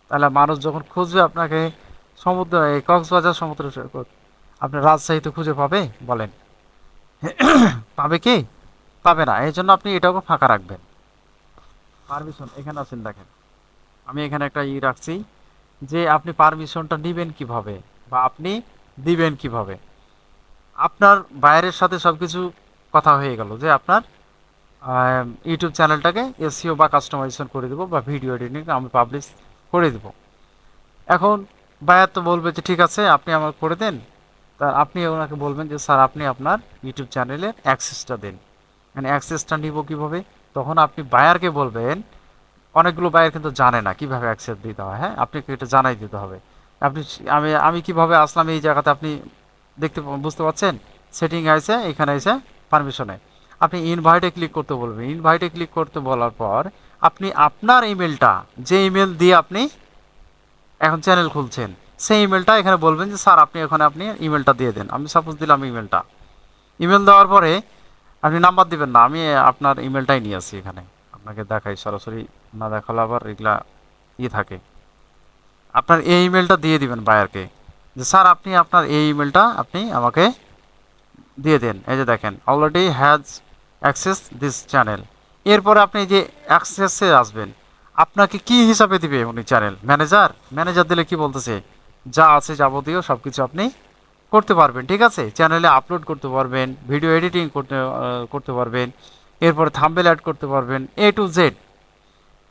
S1: তাহলে মানুষ যখন খুঁজবে আপনাকে সমুদ্র এই কক্সবাজার সমুদ্র সৈকত, আপনি রাজশাহীতে খুঁজে পাবে বলেন? পাবে কি? পাবে না। এই জন্য আপনি এটাকে ফাঁকা রাখবেন। পারমিশন এখানে আছেন দেখেন, আমি এখানে একটা রাখছি, যে আপনি পারমিশনটা নেবেন কিভাবে, বা আপনি দিবেন কিভাবে। আপনার বাইরের সাথে সব কিছু কথা হয়ে গেল, যে আপনার ইউটিউব চ্যানেলটাকে এসইও বা কাস্টমাইজেশন করে দেবো, বা ভিডিও এডিটিং আমি পাবলিশ করে দেবো। এখন বায়ার তো বলবে যে ঠিক আছে আপনি আমার করে দেন। তা আপনি ওনাকে বলবেন যে স্যার আপনি আপনার ইউটিউব চ্যানেলের অ্যাক্সেসটা দেন। মানে অ্যাক্সেসটা নিব কীভাবে? তখন আপনি বায়ারকে বলবেন, অনেকগুলো বায়ার কিন্তু জানে না কীভাবে অ্যাক্সেস দিতে হয়। হ্যাঁ, আপনাকে এটা জানাই দিতে হবে। আপনি আমি আমি কীভাবে আসলাম এই জায়গাতে, আপনি দেখতে বুঝতে পারছেন? সেটিং আছে, এখানে এসে পারমিশনে আপনি ইনভাইটে ক্লিক করতে বলবেন। ইনভাইটে ক্লিক করতে বলার পর আপনি আপনার ইমেলটা, যে ইমেল দিয়ে আপনি এখন চ্যানেল খুলছেন, সেই ইমেলটা এখানে বলবেন যে স্যার আপনি এখানে আপনি ইমেলটা দিয়ে দেন। আমি সাপোজ দিলাম ইমেলটা। ইমেল দেওয়ার পরে আপনি নাম্বার দিবেন না, আমি আপনার ইমেলটাই নিয়ে আসি এখানে, আপনাকে দেখাই সরাসরি, না দেখালে আবার এগুলা থাকে। আপনার এই ইমেলটা দিয়ে দিবেন বায়ারকে, যে স্যার আপনি আপনার এই ইমেলটা আপনি আমাকে দিয়ে দেন। এই যে দেখেন already has access this channel. এরপরে আপনি যে অ্যাক্সেসে আসবেন, আপনাকে কি হিসাবে দিবে উনি? Channel manager. ম্যানেজার দিলে কি বলতেছে, যা আছে যাবতীয় সব কিছু আপনি করতে পারবেন। ঠিক আছে, চ্যানেলে আপলোড করতে পারবেন, ভিডিও এডিটিং করতে পারবেন, এরপরে থাম্বনেল অ্যাড করতে পারবেন, এ টু জেড।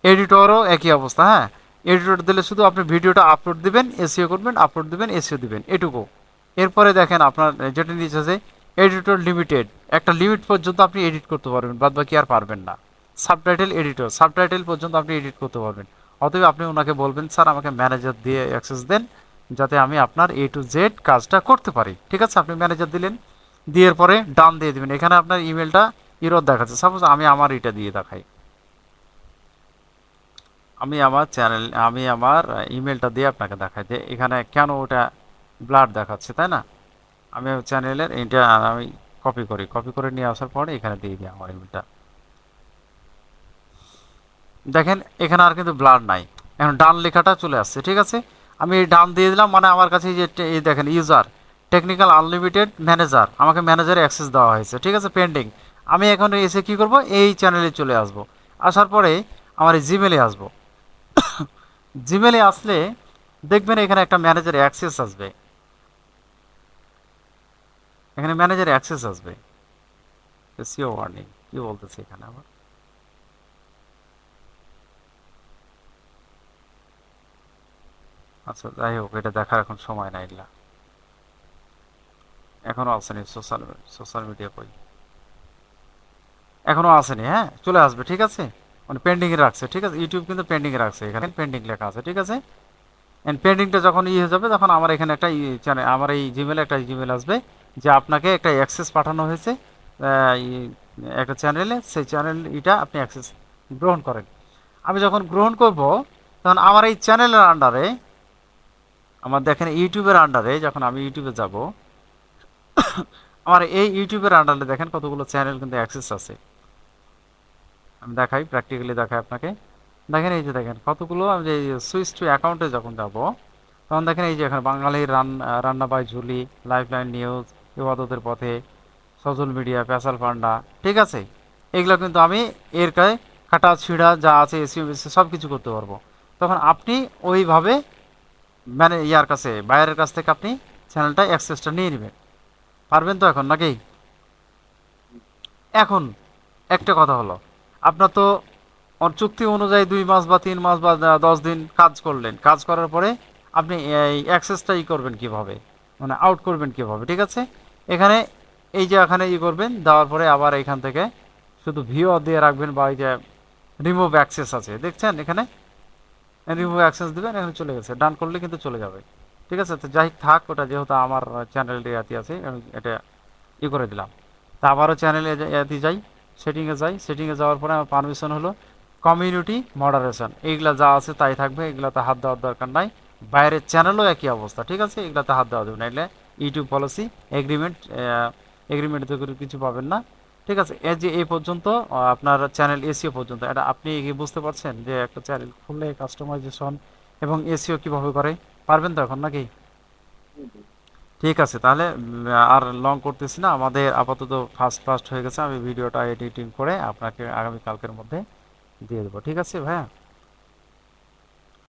S1: এডিটরও একই অবস্থা। হ্যাঁ, এডিটর দিলে শুধু আপনি ভিডিওটা আপলোড দিবেন, এসইও করবেন, আপলোড দিবেন, এসইও দিবেন, এটুকু। এরপরে দেখেন আপনার যেটা নিচে যে এডিটর লিমিটেড, একটা লিমিট পর্যন্ত আপনি এডিট করতে পারবেন, বাদ বাকি আর পারবেন না। সাবটাইটেল এডিটর, সাবটাইটেল পর্যন্ত আপনি এডিট করতে পারবেন। অতএব আপনি ওনাকে বলবেন স্যার আমাকে ম্যানেজার দিয়ে অ্যাক্সেস দেন, যাতে আমি আপনার এ টু জেড কাজটা করতে পারি। ঠিক আছে, আপনি ম্যানেজার দিলেন, দিয়ে পরে ডান দিয়ে দিবেন। এখানে আপনার ইমেলটা ইরর দেখাচ্ছে, সাপোজ আমি আমার এটা দিয়ে দেখাই, আমি আমার ইমেলটা দিয়ে আপনাকে দেখাই যে এখানে কেন ওটা ব্লাড দেখাচ্ছে, তাই না? আমি চ্যানেলের এটা আমি কপি করে নিয়ে আসার পরে এখানে দিয়ে দিই আমার ইমেলটা। দেখেন এখানে আর কিন্তু ব্লাড নাই, এখন ডান লেখাটা চলে আসছে। ঠিক আছে, আমি এই ডান দিয়ে দিলাম, মানে আমার কাছে যে এই দেখেন ইউজার টেকনিক্যাল আনলিমিটেড ম্যানেজার, আমাকে ম্যানেজারে অ্যাক্সেস দেওয়া হয়েছে। ঠিক আছে, পেন্ডিং। আমি এখন এসে কি করব, এই চ্যানেলে চলে আসব। আসার পরে আমার এই জিমেলে আসব। জিমেলে আসলে দেখবেন এখানে একটা ম্যানেজার অ্যাক্সেস আসবে, এখানে ম্যানেজার অ্যাক্সেস আসবে। সিও ওয়ার্নিং কি বলতেছে এখানে আবার, আচ্ছা যাই হোক, এটা দেখার এখন সময় নাই। এগুলা এখনো আসেনি, সোশ্যাল সোশ্যাল মিডিয়া কই, এখনো আসেনি। হ্যাঁ, চলে আসবে। ঠিক আছে, মানে পেন্ডিং এ রাখছে। ঠিক আছে, ইউটিউব কিন্তু পেন্ডিং এ রাখছে, এখানে পেন্ডিং লেখা আছে। ঠিক আছে, এন্ড পেন্ডিংটা যখন হয়ে যাবে তখন আমার এখানে একটা চ্যানেল, আমার এই জিমেলে একটা জিমেল আসবে যে আপনাকে একটা অ্যাক্সেস পাঠানো হয়েছে একটা চ্যানেলে, সেই চ্যানেল এটা আপনি অ্যাক্সেস গ্রহণ করেন। আমি যখন গ্রহণ করব তখন আমার এই চ্যানেলের আন্ডারে, আমার দেখেন ইউটিউবের আন্ডারে যখন আমি ইউটিউবে যাব, আমার এই ইউটিউবের আন্ডারে দেখেন কতগুলো চ্যানেল কিন্তু অ্যাক্সেস আছে। আমি দেখাই, প্র্যাকটিক্যালি দেখাই আপনাকে। দেখেন এই যে দেখেন কতগুলো, আমি যে সুইচ টু অ্যাকাউন্টে যখন যাব তখন দেখেন এই যে এখানে বাঙালির রান্না বাই ঝুলি, লাইফলাইন নিউজ, ইবাদতের পথে, সোশ্যাল মিডিয়া, পেশাল পান্ডা। ঠিক আছে, এগুলো কিন্তু আমি এর গায়ে কাটা ছিঁড়া যা আছে এসিও বেসি সব কিছু করতে পারবো। তখন আপনি ওইভাবে মানে ইয়ার কাছে, বাইরের কাছ থেকে আপনি চ্যানেলটা অ্যাক্সেসটা নিয়ে নেবেন। পারবেন তো এখন নাকি? এখন একটা কথা হলো, আপনার তো চুক্তি অনুযায়ী 2 মাস বা 3 মাস বা 10 দিন কাজ করলেন, কাজ করার পরে আপনি এই অ্যাক্সেসটা করবেন কিভাবে, মানে আউট করবেন কিভাবে? ঠিক আছে, এখানে এই যে এখানে করবেন, দেওয়ার পরে আবার এখান থেকে শুধু ভিউ দিয়ে রাখবেন, বা এই যে রিমুভ অ্যাক্সেস আছে দেখছেন এখানে, রিমুভ অ্যাক্সেস দিবেন, এখানে চলে গেছে। ডান করলে কিন্তু চলে যাবে। ঠিক আছে, তো যাই থাক, ওটা যেহেতু আমার চ্যানেল ইয়াতে আছে আমি এটা করে দিলাম। তা আবারও চ্যানেলে ইয়াতে যাই, সেটিংয়ে যাই, সেটিংয়ে যাওয়ার পরে আমার পারমিশন হলো কমিউনিটি মডারেশন, এইগুলা যা আছে তাই থাকবে, এগুলাতে হাত দেওয়ার দরকার নাই। বাইরের চ্যানেলও একই অবস্থা। ঠিক আছে, এগুলাতে হাত দেওয়া যাবে না, এগুলো ইউটিউব পলিসি এগ্রিমেন্ট, এগ্রিমেন্ট কিছু পাবেন না। ঠিক আছে, এই যে এই পর্যন্ত আপনার চ্যানেল এসিও পর্যন্ত, এটা আপনি কি বুঝতে পারছেন যে একটা চ্যানেল খুললে কাস্টমাইজেশন এবং এসিও কিভাবে করে? পারবেন তো এখন নাকি? ঠিক আছে, তাহলে আর লং করতেছি না, আমাদের আপাতত ফার্স্ট ফার্স্ট হয়ে গেছে। আমি ভিডিওটা এডিটিং করে আপনাকে আগামী কালকের মধ্যে দিয়ে দেবো। ঠিক আছে ভাইয়া?